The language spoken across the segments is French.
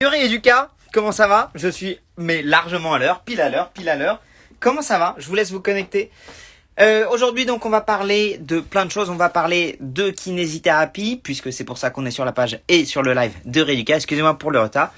Yuri et Lucas, comment ça va? Je suis largement à l'heure, pile à l'heure. Comment ça va? Je vous laisse vous connecter. Aujourd'hui donc on va parler de plein de choses. On va parler de kinésithérapie puisque c'est pour ça qu'on est sur la page et sur le live de Lucas. Excusez-moi pour le retard.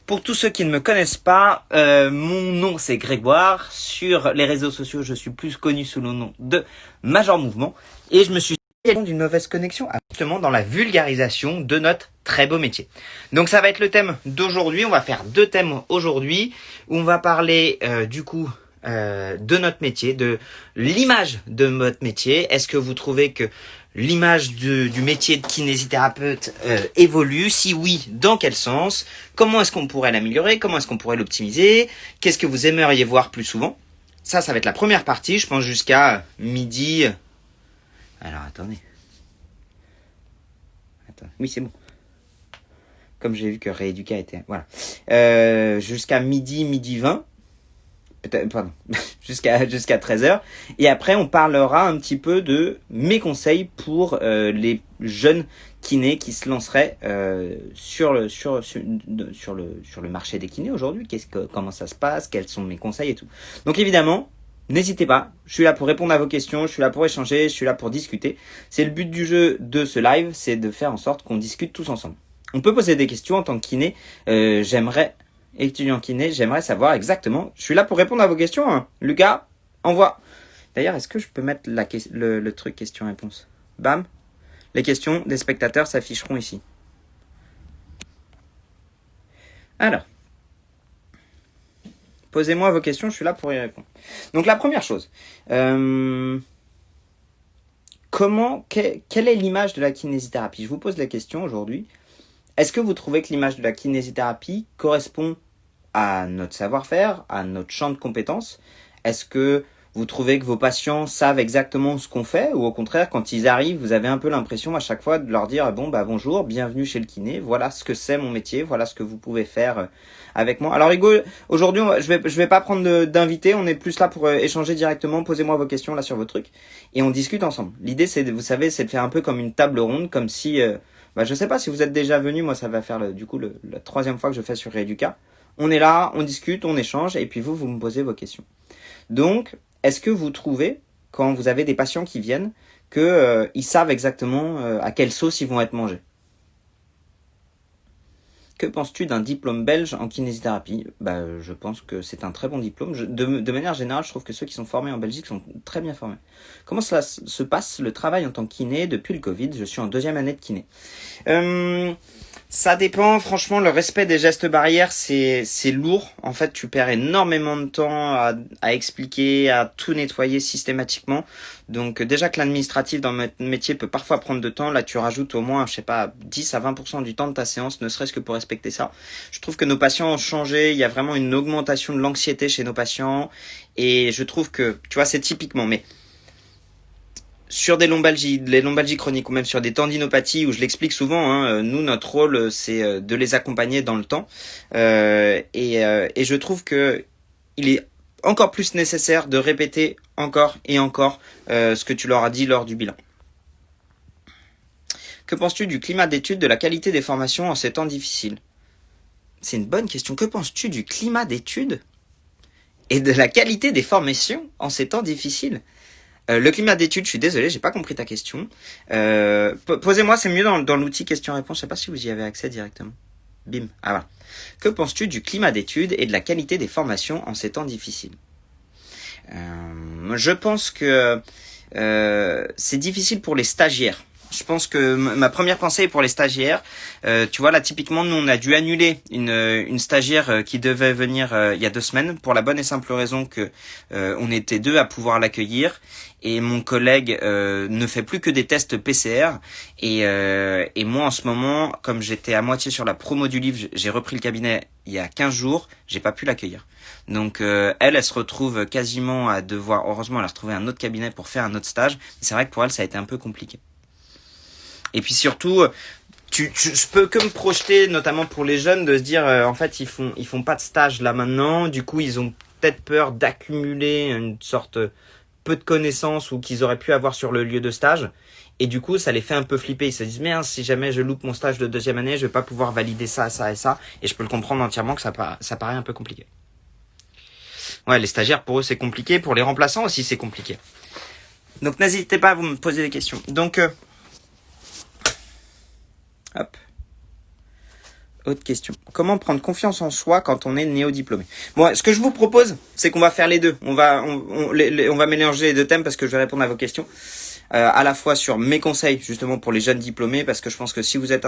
Pour tous ceux qui ne me connaissent pas, mon nom c'est Grégoire. Sur les réseaux sociaux, je suis plus connu sous le nom de Major Mouvement et je me suis d'une mauvaise connexion justement dans la vulgarisation de notre très beau métier. Donc ça va être le thème d'aujourd'hui. On va faire deux thèmes aujourd'hui où on va parler de notre métier, de l'image de notre métier. Est-ce que vous trouvez que l'image du métier de kinésithérapeute évolue? Si oui, dans quel sens? Comment est-ce qu'on pourrait l'améliorer? Comment est-ce qu'on pourrait l'optimiser? Qu'est-ce que vous aimeriez voir plus souvent? Ça va être la première partie, je pense jusqu'à midi. Alors attendez. Oui, c'est bon. Comme j'ai vu que Rééduca était... Voilà. Jusqu'à midi 20. Peut-être, pardon. jusqu'à 13h. Et après, on parlera un petit peu de mes conseils pour les jeunes kinés qui se lanceraient sur le marché des kinés aujourd'hui. Comment ça se passe? Quels sont mes conseils et tout. Donc évidemment... N'hésitez pas, je suis là pour répondre à vos questions, je suis là pour échanger, je suis là pour discuter. C'est le but du jeu de ce live, c'est de faire en sorte qu'on discute tous ensemble. On peut poser des questions en tant que kiné, étudiant kiné, j'aimerais savoir exactement. Je suis là pour répondre à vos questions, hein. Lucas, envoie. D'ailleurs, est-ce que je peux mettre le truc question-réponse? Bam, les questions des spectateurs s'afficheront ici. Alors. Posez-moi vos questions, je suis là pour y répondre. Donc la première chose, quelle est l'image de la kinésithérapie? Je vous pose la question aujourd'hui. Est-ce que vous trouvez que l'image de la kinésithérapie correspond à notre savoir-faire, à notre champ de compétences? Est-ce que vous trouvez que vos patients savent exactement ce qu'on fait? Ou au contraire, quand ils arrivent, vous avez un peu l'impression à chaque fois de leur dire « Bon, bonjour, bienvenue chez le kiné, voilà ce que c'est mon métier, voilà ce que vous pouvez faire avec moi. » Alors Hugo, aujourd'hui, je vais pas prendre d'invité, on est plus là pour échanger directement, posez-moi vos questions là sur vos trucs, et on discute ensemble. L'idée, c'est de faire un peu comme une table ronde, comme si... je sais pas si vous êtes déjà venu, moi ça va faire la troisième fois que je fais sur Rééduca. On est là, on discute, on échange, et puis vous me posez vos questions. Donc... Est-ce que vous trouvez, quand vous avez des patients qui viennent, qu'ils savent exactement à quelle sauce ils vont être mangés? Que penses-tu d'un diplôme belge en kinésithérapie? Je pense que c'est un très bon diplôme. De manière générale, je trouve que ceux qui sont formés en Belgique sont très bien formés. Comment cela se passe, le travail en tant que kiné depuis le Covid? Je suis en 2e année de kiné. Ça dépend, franchement, le respect des gestes barrières, c'est lourd. En fait, tu perds énormément de temps à expliquer, à tout nettoyer systématiquement. Donc déjà que l'administratif dans notre métier peut parfois prendre de temps, là tu rajoutes au moins, 10 à 20% du temps de ta séance, ne serait-ce que pour respecter ça. Je trouve que nos patients ont changé, il y a vraiment une augmentation de l'anxiété chez nos patients. Et je trouve que, tu vois, c'est typiquement, mais... Sur les lombalgies chroniques ou même sur des tendinopathies où je l'explique souvent, nous notre rôle c'est de les accompagner dans le temps et je trouve que il est encore plus nécessaire de répéter encore et encore ce que tu leur as dit lors du bilan. Que penses-tu du climat d'études, de la qualité des formations en ces temps difficiles? C'est une bonne question. Que penses-tu du climat d'études et de la qualité des formations en ces temps difficiles? Le climat d'études, je suis désolé, j'ai pas compris ta question. Posez-moi, c'est mieux dans l'outil question-réponse. Je sais pas si vous y avez accès directement. Bim. Ah voilà. Que penses-tu du climat d'études et de la qualité des formations en ces temps difficiles? Je pense que c'est difficile pour les stagiaires. Je pense que ma première pensée est pour les stagiaires. Tu vois, là, typiquement, nous, on a dû annuler une stagiaire qui devait venir il y a 2 semaines pour la bonne et simple raison que on était 2 à pouvoir l'accueillir. Et mon collègue ne fait plus que des tests PCR. Et moi, en ce moment, comme j'étais à moitié sur la promo du livre, j'ai repris le cabinet il y a 15 jours, j'ai pas pu l'accueillir. Donc elle se retrouve quasiment à devoir... Heureusement, elle a retrouvé un autre cabinet pour faire un autre stage. Mais c'est vrai que pour elle, ça a été un peu compliqué. Et puis surtout, je peux que me projeter, notamment pour les jeunes, de se dire, en fait, ils font pas de stage là maintenant. Du coup, ils ont peut-être peur d'accumuler une sorte peu de connaissances ou qu'ils auraient pu avoir sur le lieu de stage. Et du coup, ça les fait un peu flipper. Ils se disent, merde, si jamais je loupe mon stage de 2e année, je vais pas pouvoir valider ça, ça et ça. Et je peux le comprendre entièrement que ça paraît un peu compliqué. Ouais, les stagiaires, pour eux, c'est compliqué. Pour les remplaçants aussi, c'est compliqué. Donc, n'hésitez pas à vous me poser des questions. Donc, hop. Autre question. Comment prendre confiance en soi quand on est néo-diplômé? Bon, ce que je vous propose, c'est qu'on va faire les deux. On va mélanger les deux thèmes parce que je vais répondre à vos questions. À la fois sur mes conseils, justement, pour les jeunes diplômés, parce que je pense que si vous êtes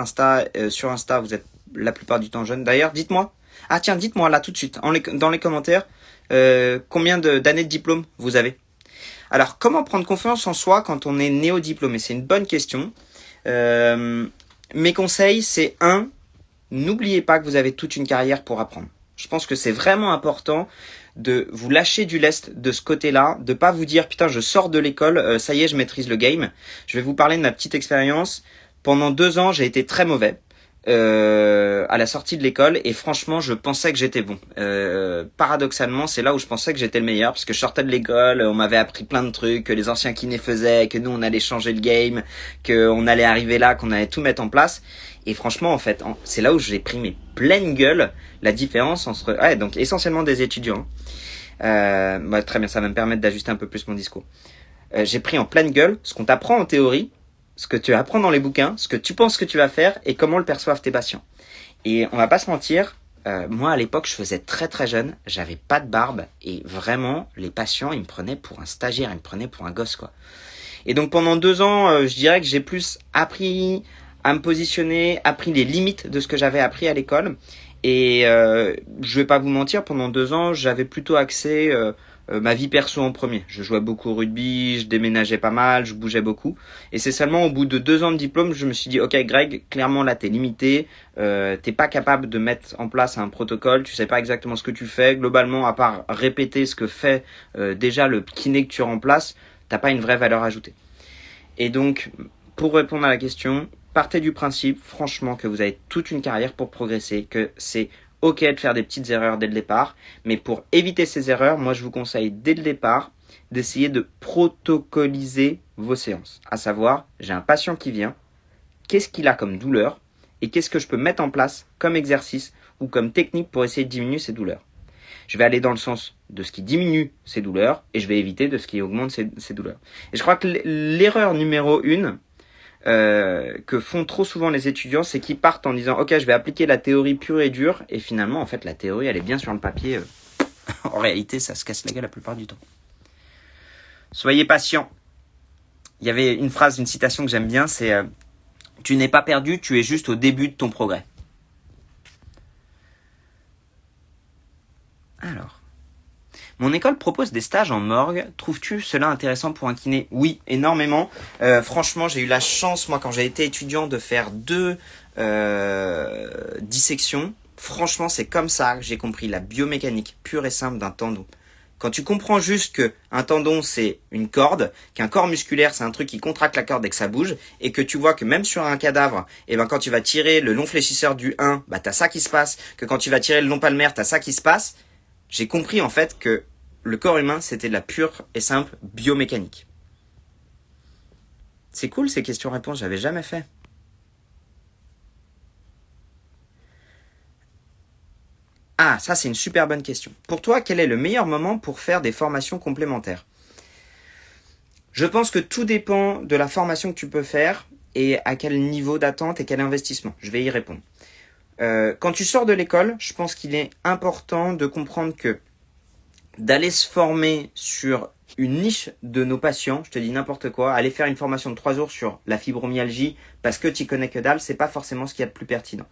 sur Insta, vous êtes la plupart du temps jeunes. D'ailleurs, dites-moi. Ah tiens, dites-moi là tout de suite, dans les commentaires, combien d'années de diplôme vous avez. Alors, comment prendre confiance en soi quand on est néo-diplômé? C'est une bonne question. Mes conseils, c'est n'oubliez pas que vous avez toute une carrière pour apprendre. Je pense que c'est vraiment important de vous lâcher du lest de ce côté-là, de pas vous dire putain je sors de l'école, ça y est je maîtrise le game. Je vais vous parler de ma petite expérience. Pendant 2 ans j'ai été très mauvais à la sortie de l'école et franchement je pensais que j'étais bon. Paradoxalement c'est là où je pensais que j'étais le meilleur parce que je sortais de l'école, on m'avait appris plein de trucs que les anciens kinés faisaient, que nous on allait changer le game, qu'on allait arriver là, qu'on allait tout mettre en place. Et franchement, en fait, c'est là où j'ai pris mes pleines gueules la différence entre... Ouais, donc essentiellement des étudiants. Très bien, ça va me permettre d'ajuster un peu plus mon discours. J'ai pris en pleine gueule ce qu'on t'apprend en théorie, ce que tu apprends dans les bouquins, ce que tu penses que tu vas faire et comment le perçoivent tes patients. Et on va pas se mentir, moi à l'époque, je faisais très très jeune, j'avais pas de barbe et vraiment, les patients, ils me prenaient pour un stagiaire, ils me prenaient pour un gosse, quoi. Et donc pendant 2 ans, je dirais que j'ai plus appris à me positionner, appris les limites de ce que j'avais appris à l'école. Et je vais pas vous mentir, pendant 2 ans, j'avais plutôt axé ma vie perso en premier. Je jouais beaucoup au rugby, je déménageais pas mal, je bougeais beaucoup. Et c'est seulement au bout de 2 ans de diplôme, je me suis dit, ok Greg, clairement là t'es limité, t'es pas capable de mettre en place un protocole, tu sais pas exactement ce que tu fais. Globalement, à part répéter ce que fait déjà le kiné que tu remplaces, t'as pas une vraie valeur ajoutée. Et donc, pour répondre à la question, partez du principe, franchement, que vous avez toute une carrière pour progresser, que c'est ok de faire des petites erreurs dès le départ, mais pour éviter ces erreurs, moi je vous conseille dès le départ d'essayer de protocoliser vos séances. À savoir, j'ai un patient qui vient, qu'est-ce qu'il a comme douleur et qu'est-ce que je peux mettre en place comme exercice ou comme technique pour essayer de diminuer ces douleurs. Je vais aller dans le sens de ce qui diminue ces douleurs et je vais éviter de ce qui augmente ces douleurs. Et je crois que l'erreur numéro 1 que font trop souvent les étudiants, c'est qu'ils partent en disant ok je vais appliquer la théorie pure et dure et finalement en fait la théorie elle est bien sur le papier. En réalité ça se casse la gueule la plupart du temps. Soyez patient. Il y avait une phrase, une citation que j'aime bien, c'est tu n'es pas perdu, tu es juste au début de ton progrès. Alors, mon école propose des stages en morgue. Trouves-tu cela intéressant pour un kiné? Oui, énormément. Franchement, j'ai eu la chance, moi, quand j'ai été étudiant, de faire 2 dissections. Franchement, c'est comme ça que j'ai compris la biomécanique pure et simple d'un tendon. Quand tu comprends juste que un tendon, c'est une corde, qu'un corps musculaire, c'est un truc qui contracte la corde et que ça bouge, et que tu vois que même sur un cadavre, quand tu vas tirer le long fléchisseur du 1, t'as ça qui se passe, que quand tu vas tirer le long palmaire, t'as ça qui se passe, j'ai compris en fait que le corps humain, c'était de la pure et simple biomécanique. C'est cool ces questions-réponses, j'avais jamais fait. Ah, ça c'est une super bonne question. Pour toi, quel est le meilleur moment pour faire des formations complémentaires? Je pense que tout dépend de la formation que tu peux faire et à quel niveau d'attente et quel investissement. Je vais y répondre. Quand tu sors de l'école, je pense qu'il est important de comprendre que d'aller se former sur une niche de nos patients, je te dis n'importe quoi, aller faire une formation de 3 jours sur la fibromyalgie parce que tu connais que dalle, c'est pas forcément ce qu'il y a de plus pertinent.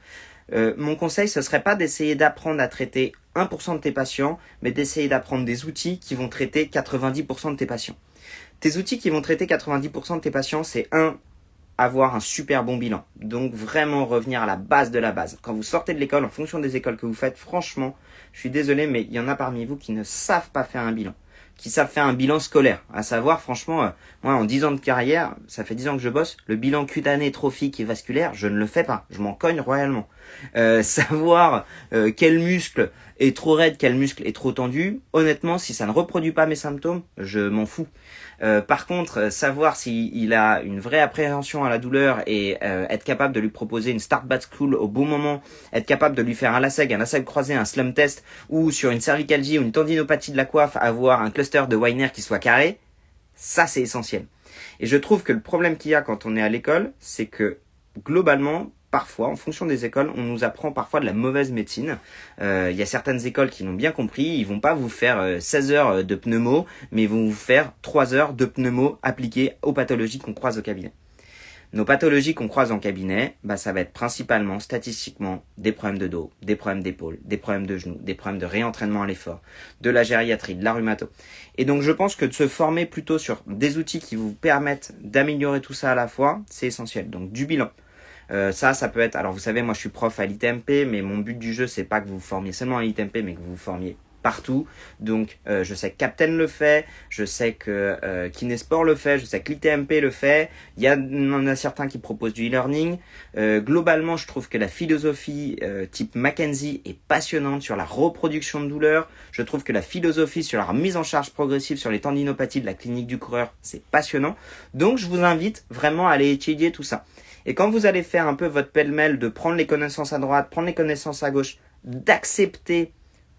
Mon conseil, ce serait pas d'essayer d'apprendre à traiter 1% de tes patients, mais d'essayer d'apprendre des outils qui vont traiter 90% de tes patients. Tes outils qui vont traiter 90% de tes patients, c'est avoir un super bon bilan. Donc vraiment revenir à la base de la base. Quand vous sortez de l'école, en fonction des écoles que vous faites, franchement, je suis désolé, mais il y en a parmi vous qui ne savent pas faire un bilan. Qui savent faire un bilan scolaire. À savoir, franchement, moi en 10 ans de carrière, ça fait 10 ans que je bosse, le bilan cutané, trophique et vasculaire, je ne le fais pas. Je m'en cogne royalement. savoir quel muscle est trop raide, quel muscle est trop tendu. Honnêtement, si ça ne reproduit pas mes symptômes, je m'en fous. Par contre, savoir s'il a une vraie appréhension à la douleur et être capable de lui proposer une start back school au bon moment, être capable de lui faire un LASEG croisé, un slump test, ou sur une cervicalgie ou une tendinopathie de la coiffe, avoir un cluster de Weiner qui soit carré, ça c'est essentiel. Et je trouve que le problème qu'il y a quand on est à l'école, c'est que globalement, parfois, en fonction des écoles, on nous apprend parfois de la mauvaise médecine. Il y a certaines écoles qui l'ont bien compris, ils vont pas vous faire 16 heures de pneumo, mais ils vont vous faire 3 heures de pneumo appliquées aux pathologies qu'on croise au cabinet. Nos pathologies qu'on croise en cabinet, ça va être principalement, statistiquement, des problèmes de dos, des problèmes d'épaule, des problèmes de genoux, des problèmes de réentraînement à l'effort, de la gériatrie, de la rhumato. Et donc je pense que de se former plutôt sur des outils qui vous permettent d'améliorer tout ça à la fois, c'est essentiel. Donc du bilan. Ça peut être, alors vous savez, moi je suis prof à l'ITMP, mais mon but du jeu c'est pas que vous vous formiez seulement à l'ITMP, mais que vous vous formiez partout. Donc je sais que Captain le fait, je sais que Kinesport le fait, je sais que l'ITMP le fait. Il y en a certains qui proposent du e-learning. Globalement, je trouve que la philosophie type Mackenzie est passionnante sur la reproduction de douleur. Je trouve que la philosophie sur la remise en charge progressive sur les tendinopathies de la clinique du coureur, c'est passionnant. Donc je vous invite vraiment à aller étudier tout ça. Et quand vous allez faire un peu votre pêle-mêle de prendre les connaissances à droite, prendre les connaissances à gauche, d'accepter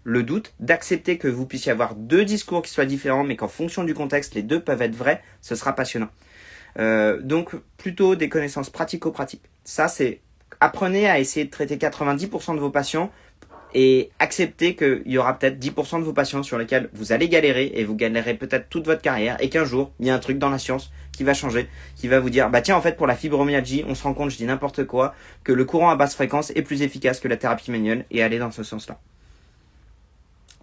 le doute, d'accepter que vous puissiez avoir deux discours qui soient différents, mais qu'en fonction du contexte, les deux peuvent être vrais, ce sera passionnant. Donc, plutôt des connaissances pratico-pratiques. Ça, c'est apprenez à essayer de traiter 90% de vos patients et acceptez qu'il y aura peut-être 10% de vos patients sur lesquels vous allez galérer et vous galérez peut-être toute votre carrière et qu'un jour, il y a un truc dans la science qui va changer, qui va vous dire, tiens, en fait, pour la fibromyalgie, on se rend compte, je dis n'importe quoi, que le courant à basse fréquence est plus efficace que la thérapie manuelle et aller dans ce sens-là.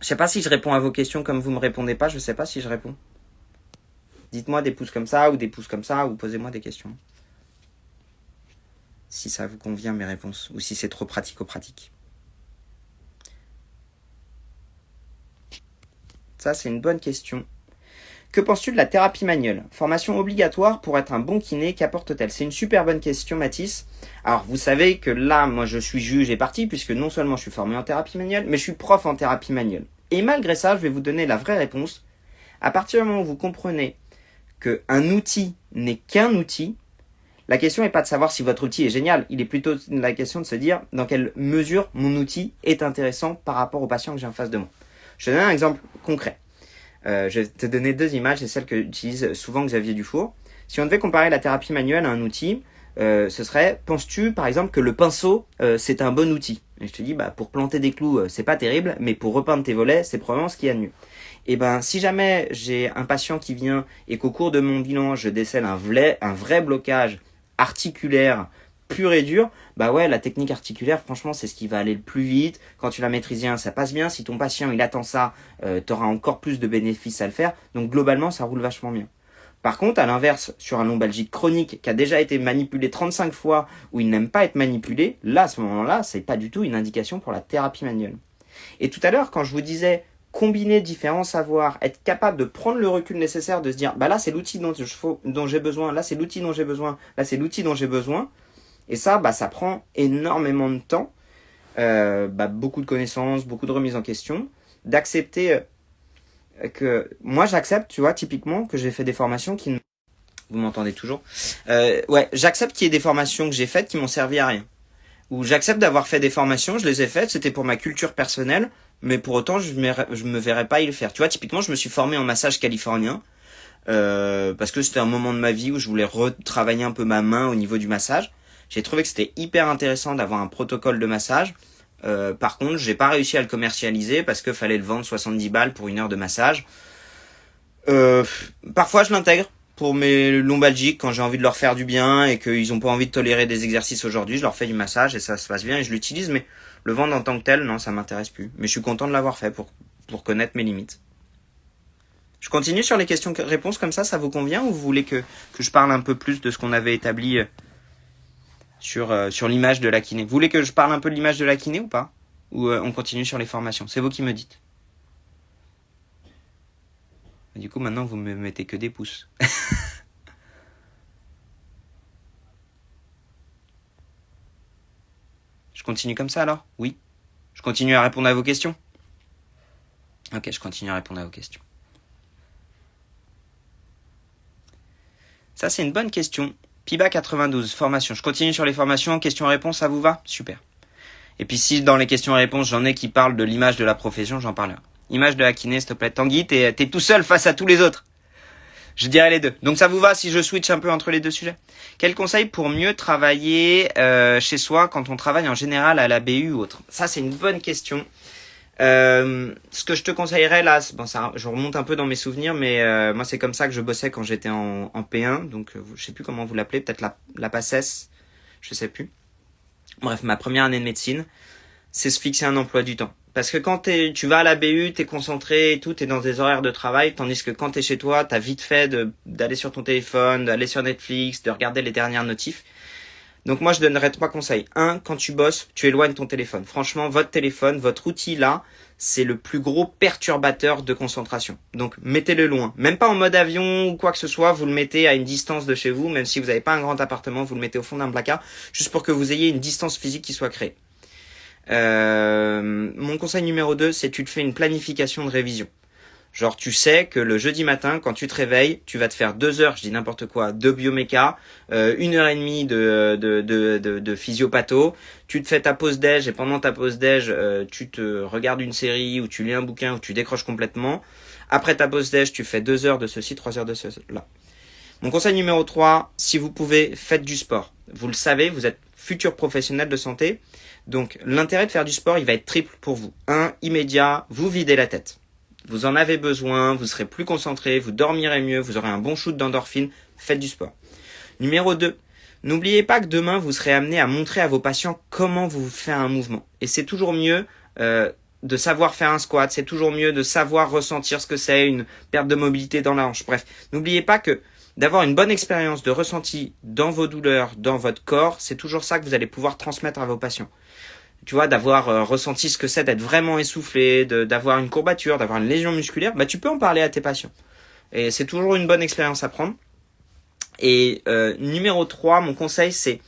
Je sais pas si je réponds à vos questions comme vous me répondez pas, je sais pas si je réponds. Dites-moi des pouces comme ça ou des pouces comme ça ou posez-moi des questions. Si ça vous convient mes réponses ou si c'est trop pratico-pratique. Ça, c'est une bonne question. Que penses-tu de la thérapie manuelle? Formation obligatoire pour être un bon kiné, qu'apporte-t-elle? C'est une super bonne question, Mathis. Alors, vous savez que là, moi, je suis juge et partie, puisque non seulement je suis formé en thérapie manuelle, mais je suis prof en thérapie manuelle. Et malgré ça, je vais vous donner la vraie réponse. À partir du moment où vous comprenez qu'un outil n'est qu'un outil, la question n'est pas de savoir si votre outil est génial. Il est plutôt la question de se dire dans quelle mesure mon outil est intéressant par rapport au patient que j'ai en face de moi. Je te donne un exemple concret. Je vais te donner deux images, c'est celle que j'utilise souvent Xavier Dufour. Si on devait comparer la thérapie manuelle à un outil, ce serait, penses-tu par exemple que le pinceau c'est un bon outil? Et je te dis, pour planter des clous c'est pas terrible, mais pour repeindre tes volets c'est probablement ce qu'il y a de mieux. Et si jamais j'ai un patient qui vient et qu'au cours de mon bilan je décèle un vrai blocage articulaire pur et dur, la technique articulaire, franchement, c'est ce qui va aller le plus vite. Quand tu la maîtrises bien, ça passe bien. Si ton patient, il attend ça, t'auras encore plus de bénéfices à le faire. Donc, globalement, ça roule vachement bien. Par contre, à l'inverse, sur un lombalgique chronique qui a déjà été manipulé 35 fois, où il n'aime pas être manipulé, là, à ce moment-là, c'est pas du tout une indication pour la thérapie manuelle. Et tout à l'heure, quand je vous disais combiner différents savoirs, être capable de prendre le recul nécessaire, de se dire, là, c'est l'outil dont j'ai besoin, là, c'est l'outil dont j'ai besoin, là, c'est l'outil dont j'ai besoin. Et ça, ça prend énormément de temps, beaucoup de connaissances, beaucoup de remises en question, d'accepter que... Moi, j'accepte, tu vois, typiquement, que j'ai fait des formations qui... Vous m'entendez toujours? J'accepte qu'il y ait des formations que j'ai faites qui m'ont servi à rien. Ou j'accepte d'avoir fait des formations, je les ai faites, c'était pour ma culture personnelle, mais pour autant, je me verrais pas y le faire. Tu vois, typiquement, je me suis formé en massage californien, parce que c'était un moment de ma vie où je voulais retravailler un peu ma main au niveau du massage. J'ai trouvé que c'était hyper intéressant d'avoir un protocole de massage. Par contre, j'ai pas réussi à le commercialiser parce que fallait le vendre 70 balles pour une heure de massage. Parfois, je l'intègre pour mes lombalgiques quand j'ai envie de leur faire du bien et qu'ils ont pas envie de tolérer des exercices aujourd'hui. Je leur fais du massage et ça se passe bien et je l'utilise. Mais le vendre en tant que tel, non, ça m'intéresse plus. Mais je suis content de l'avoir fait pour connaître mes limites. Je continue sur les questions-réponses comme ça vous convient ou vous voulez que je parle un peu plus de ce qu'on avait établi sur l'image de la kiné? Vous voulez que je parle un peu de l'image de la kiné ou pas? Ou on continue sur les formations? C'est vous qui me dites. Du coup, maintenant, vous me mettez que des pouces. Je continue comme ça alors? Oui. Je continue à répondre à vos questions? Ok, je continue à répondre à vos questions. Ça, c'est une bonne question. Piba 92, formation. Je continue sur les formations, questions-réponses, ça vous va? Super. Et puis si dans les questions-réponses, j'en ai qui parlent de l'image de la profession, j'en parlerai. Image de la kiné, s'il te plaît. Tanguy, t'es tout seul face à tous les autres. Je dirais les deux. Donc ça vous va si je switch un peu entre les deux sujets? Quel conseil pour mieux travailler chez soi quand on travaille en général à la BU ou autre? Ça, c'est une bonne question. Ce que je te conseillerais là, bon, ça, je remonte un peu dans mes souvenirs, mais moi c'est comme ça que je bossais quand j'étais en P1, donc je sais plus comment vous l'appelez, peut-être la PACES, je sais plus. Bref, ma première année de médecine, c'est se fixer un emploi du temps. Parce que quand tu vas à la BU, t'es concentré et tout, t'es dans des horaires de travail, tandis que quand t'es chez toi, t'as vite fait d'aller sur ton téléphone, d'aller sur Netflix, de regarder les dernières notifs. Donc moi je donnerais 3 conseils. 1, quand tu bosses, tu éloignes ton téléphone. Franchement, votre téléphone, votre outil là, c'est le plus gros perturbateur de concentration. Donc mettez-le loin. Même pas en mode avion ou quoi que ce soit, vous le mettez à une distance de chez vous, même si vous n'avez pas un grand appartement, vous le mettez au fond d'un placard, juste pour que vous ayez une distance physique qui soit créée. Mon conseil numéro 2, c'est tu te fais une planification de révision. Genre tu sais que le jeudi matin, quand tu te réveilles, tu vas te faire 2 heures, je dis n'importe quoi, de bioméca, 1 heure et demie de physiopatho, tu te fais ta pause déj et pendant ta pause déj, tu te regardes une série ou tu lis un bouquin ou tu décroches complètement. Après ta pause déj, tu fais 2 heures de ceci, 3 heures de cela. Mon conseil numéro 3, si vous pouvez, faites du sport. Vous le savez, vous êtes futur professionnel de santé, donc l'intérêt de faire du sport, il va être triple pour vous. 1, immédiat, vous videz la tête. Vous en avez besoin, vous serez plus concentré, vous dormirez mieux, vous aurez un bon shoot d'endorphine, faites du sport. Numéro 2, n'oubliez pas que demain vous serez amené à montrer à vos patients comment vous faire un mouvement. Et c'est toujours mieux de savoir faire un squat, c'est toujours mieux de savoir ressentir ce que c'est une perte de mobilité dans la hanche. Bref, n'oubliez pas que d'avoir une bonne expérience de ressenti dans vos douleurs, dans votre corps, c'est toujours ça que vous allez pouvoir transmettre à vos patients. Tu vois, d'avoir ressenti ce que c'est d'être vraiment essoufflé, d'avoir une courbature, d'avoir une lésion musculaire, bah tu peux en parler à tes patients. Et c'est toujours une bonne expérience à prendre. Et numéro 3, mon conseil, c'est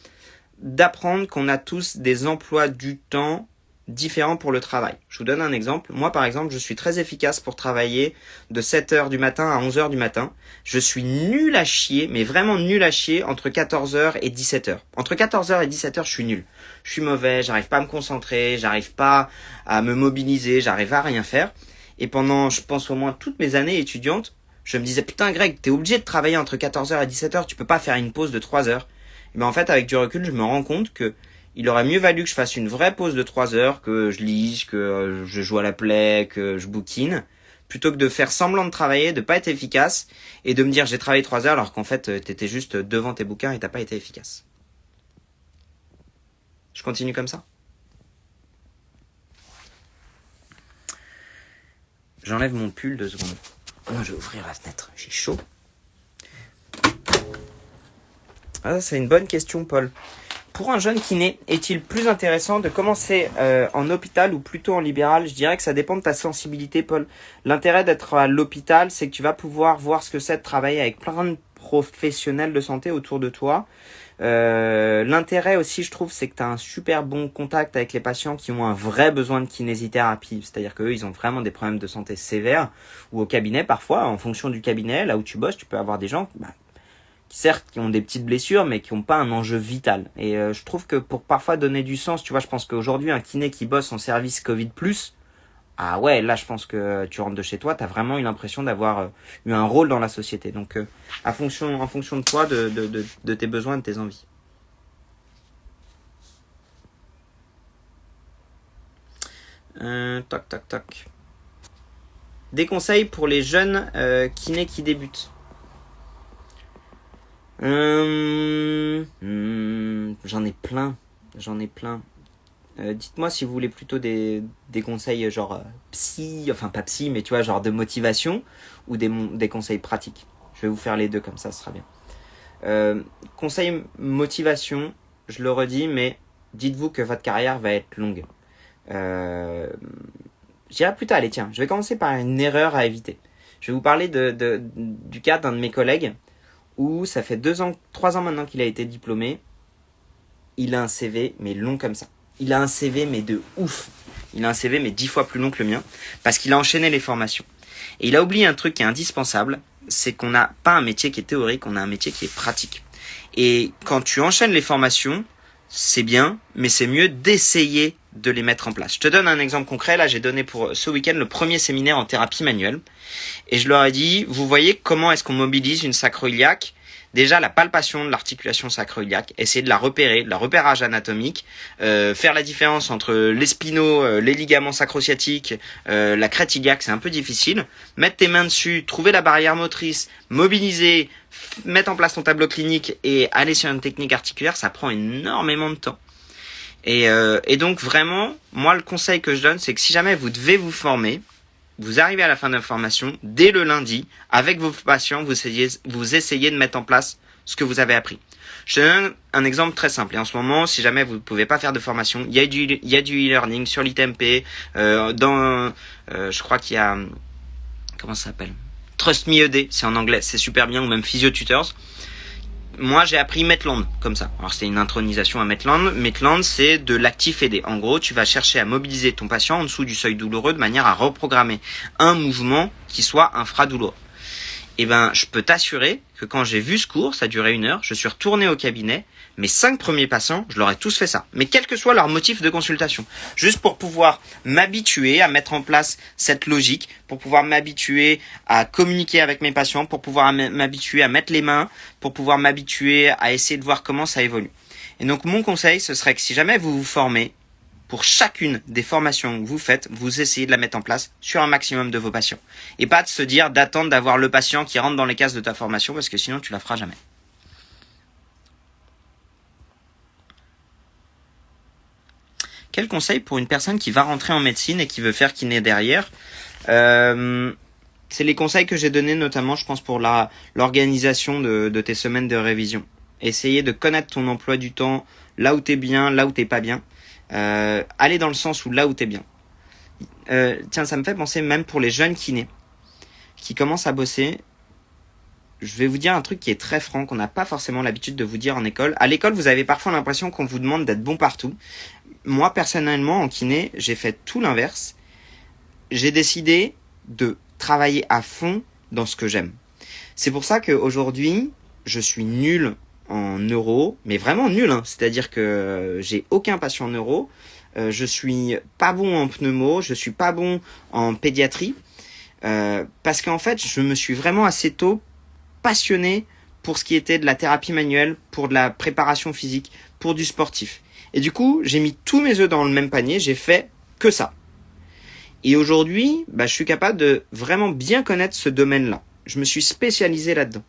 d'apprendre qu'on a tous des emplois du temps différents pour le travail. Je vous donne un exemple. Moi, par exemple, je suis très efficace pour travailler de 7h du matin à 11h du matin. Je suis nul à chier, mais vraiment nul à chier entre 14h et 17h. Entre 14h et 17h, je suis nul. Je suis mauvais, j'arrive pas à me concentrer, j'arrive pas à me mobiliser, j'arrive à rien faire. Et pendant, je pense au moins toutes mes années étudiantes, je me disais, putain Greg, t'es obligé de travailler entre 14h et 17h, tu peux pas faire une pause de 3 heures. Et ben en fait, avec du recul, je me rends compte que il aurait mieux valu que je fasse une vraie pause de 3 heures, que je lise, que je joue à la play, que je bouquine, plutôt que de faire semblant de travailler, de pas être efficace, et de me dire j'ai travaillé 3 heures alors qu'en fait t'étais juste devant tes bouquins et t'as pas été efficace. Je continue comme ça. J'enlève mon pull 2 secondes. Oh, je vais ouvrir la fenêtre, j'ai chaud. Ah, c'est une bonne question, Paul. Pour un jeune kiné, est-il plus intéressant de commencer en hôpital ou plutôt en libéral? Je dirais que ça dépend de ta sensibilité, Paul. L'intérêt d'être à l'hôpital, c'est que tu vas pouvoir voir ce que c'est de travailler avec plein de professionnels de santé autour de toi. L'intérêt aussi, je trouve, c'est que tu as un super bon contact avec les patients qui ont un vrai besoin de kinésithérapie. C'est-à-dire qu'eux, ils ont vraiment des problèmes de santé sévères. Ou au cabinet, parfois, en fonction du cabinet, là où tu bosses, tu peux avoir des gens qui certes qui ont des petites blessures mais qui n'ont pas un enjeu vital. Et je trouve que pour parfois donner du sens, tu vois, je pense qu'aujourd'hui un kiné qui bosse en service Covid+, ah ouais, là je pense que tu rentres de chez toi, tu as vraiment eu l'impression d'avoir eu un rôle dans la société. Donc en fonction de toi, de tes besoins, de tes envies. Toc. Des conseils pour les jeunes kinés qui débutent. J'en ai plein. Dites-moi si vous voulez plutôt des conseils genre psy, enfin pas psy, mais tu vois, genre de motivation ou des conseils pratiques. Je vais vous faire les deux comme ça, ce sera bien. Conseil motivation, je le redis, mais dites-vous que votre carrière va être longue. J'irai plus tard, allez tiens, je vais commencer par une erreur à éviter. Je vais vous parler du cas d'un de mes collègues où ça fait 3 ans maintenant qu'il a été diplômé. Il a un CV, mais long comme ça. il a un CV mais de ouf. Il a un CV mais 10 fois plus long que le mien parce qu'il a enchaîné les formations. Et il a oublié un truc qui est indispensable, c'est qu'on n'a pas un métier qui est théorique, on a un métier qui est pratique. Et quand tu enchaînes les formations, c'est bien, mais c'est mieux d'essayer de les mettre en place. Je te donne un exemple concret. Là, j'ai donné pour ce week-end le premier séminaire en thérapie manuelle. Et je leur ai dit, vous voyez comment est-ce qu'on mobilise une sacro-iliaque? Déjà, la palpation de l'articulation sacro-iliaque, essayer de la repérer, de la repérage anatomique, faire la différence entre les spinaux, les ligaments sacro-sciatiques, la crête iliaque, c'est un peu difficile. Mettre tes mains dessus, trouver la barrière motrice, mobiliser, mettre en place ton tableau clinique et aller sur une technique articulaire, ça prend énormément de temps. Et donc vraiment, moi le conseil que je donne, c'est que si jamais vous devez vous former, vous arrivez à la fin de la formation, dès le lundi, avec vos patients, vous essayez de mettre en place ce que vous avez appris. Je te donne un exemple très simple. Et en ce moment, si jamais vous ne pouvez pas faire de formation, il y a du e-learning sur l'ITMP, je crois qu'il y a, comment ça s'appelle? Trust Me ED, c'est en anglais, c'est super bien, ou même Physio Tutors. Moi, j'ai appris Maitland, comme ça. Alors, c'était une intronisation à Maitland. Maitland, c'est de l'actif aidé. En gros, tu vas chercher à mobiliser ton patient en dessous du seuil douloureux de manière à reprogrammer un mouvement qui soit infradouloureux. Eh ben, je peux t'assurer que quand j'ai vu ce cours, ça durait 1 heure, je suis retourné au cabinet, mes 5 premiers patients, je leur ai tous fait ça. Mais quel que soit leur motif de consultation. Juste pour pouvoir m'habituer à mettre en place cette logique, pour pouvoir m'habituer à communiquer avec mes patients, pour pouvoir m'habituer à mettre les mains, pour pouvoir m'habituer à essayer de voir comment ça évolue. Et donc, mon conseil, ce serait que si jamais vous vous formez, pour chacune des formations que vous faites, vous essayez de la mettre en place sur un maximum de vos patients. Et pas de se dire d'attendre d'avoir le patient qui rentre dans les cases de ta formation parce que sinon tu la feras jamais. Quel conseil pour une personne qui va rentrer en médecine et qui veut faire kiné derrière? C'est les conseils que j'ai donnés notamment, je pense, pour l'organisation de tes semaines de révision. Essayer de connaître ton emploi du temps, là où t'es bien, là où t'es pas bien. Aller dans le sens où là où t'es bien. Tiens, ça me fait penser même pour les jeunes kinés qui commencent à bosser. Je vais vous dire un truc qui est très franc, qu'on n'a pas forcément l'habitude de vous dire en école. À l'école, vous avez parfois l'impression qu'on vous demande d'être bon partout. Moi, personnellement, en kiné, j'ai fait tout l'inverse. J'ai décidé de travailler à fond dans ce que j'aime. C'est pour ça qu'aujourd'hui, je suis nul en neuro, mais vraiment nul, hein. C'est-à-dire que j'ai aucun patient en neuro, je suis pas bon en pneumo, je suis pas bon en pédiatrie, parce qu'en fait, je me suis vraiment assez tôt passionné pour ce qui était de la thérapie manuelle, pour de la préparation physique, pour du sportif. Et du coup, j'ai mis tous mes œufs dans le même panier, j'ai fait que ça. Et aujourd'hui, je suis capable de vraiment bien connaître ce domaine-là. Je me suis spécialisé là-dedans.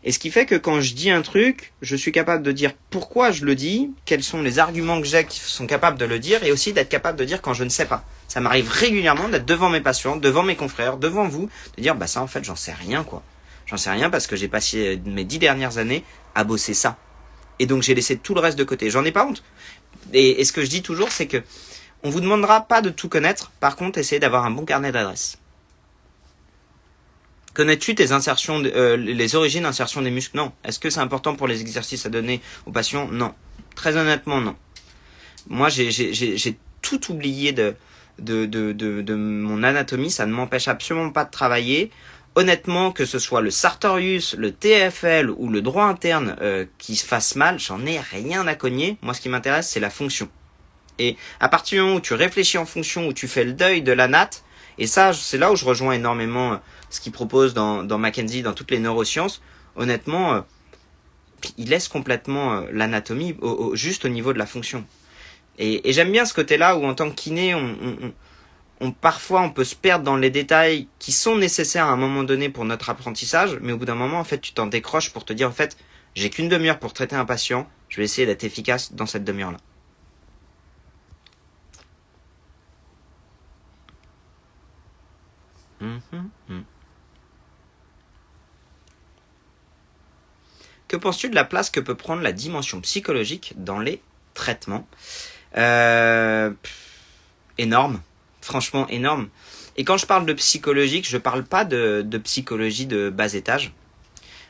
Et ce qui fait que quand je dis un truc, je suis capable de dire pourquoi je le dis, quels sont les arguments que j'ai qui sont capables de le dire, et aussi d'être capable de dire quand je ne sais pas. Ça m'arrive régulièrement d'être devant mes patients, devant mes confrères, devant vous, de dire ça en fait j'en sais rien quoi. J'en sais rien parce que j'ai passé mes 10 dernières années à bosser ça. Et donc j'ai laissé tout le reste de côté. J'en ai pas honte. Et ce que je dis toujours, c'est que on vous demandera pas de tout connaître, par contre essayez d'avoir un bon carnet d'adresses. Connais-tu tes insertions, les origines d'insertion des muscles? Non. Est-ce que c'est important pour les exercices à donner aux patients? Non. Très honnêtement, non. Moi, j'ai tout oublié de mon anatomie. Ça ne m'empêche absolument pas de travailler. Honnêtement, que ce soit le sartorius, le TFL ou le droit interne qui se fasse mal, j'en ai rien à cogner. Moi, ce qui m'intéresse, c'est la fonction. Et à partir du moment où tu réfléchis en fonction, où tu fais le deuil de la natte, et ça, c'est là où je rejoins énormément ce qu'il propose dans Mackenzie, dans toutes les neurosciences. Honnêtement, il laisse complètement l'anatomie juste au niveau de la fonction. Et j'aime bien ce côté-là où en tant que kiné, parfois on peut se perdre dans les détails qui sont nécessaires à un moment donné pour notre apprentissage, mais au bout d'un moment, en fait, tu t'en décroches pour te dire, en fait, j'ai qu'une demi-heure pour traiter un patient, je vais essayer d'être efficace dans cette demi-heure-là. Que penses-tu de la place que peut prendre la dimension psychologique dans les traitements? Énorme. Franchement, énorme. Et quand je parle de psychologique, je parle pas de psychologie de bas étage.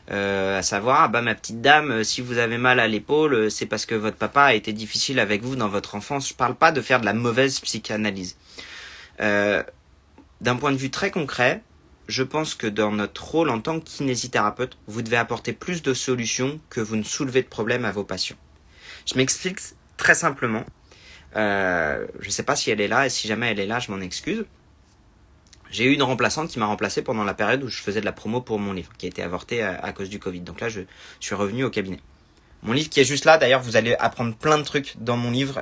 à savoir, ah bah ma petite dame, si vous avez mal à l'épaule, c'est parce que votre papa a été difficile avec vous dans votre enfance. Je parle pas de faire de la mauvaise psychanalyse. D'un point de vue très concret, je pense que dans notre rôle en tant que kinésithérapeute, vous devez apporter plus de solutions que vous ne soulevez de problèmes à vos patients. Je m'explique très simplement. Je sais pas si elle est là, et si jamais elle est là, je m'en excuse. J'ai eu une remplaçante qui m'a remplacé pendant la période où je faisais de la promo pour mon livre, qui a été avorté à cause du Covid. Donc là, je suis revenu au cabinet. Mon livre qui est juste là, d'ailleurs, vous allez apprendre plein de trucs dans mon livre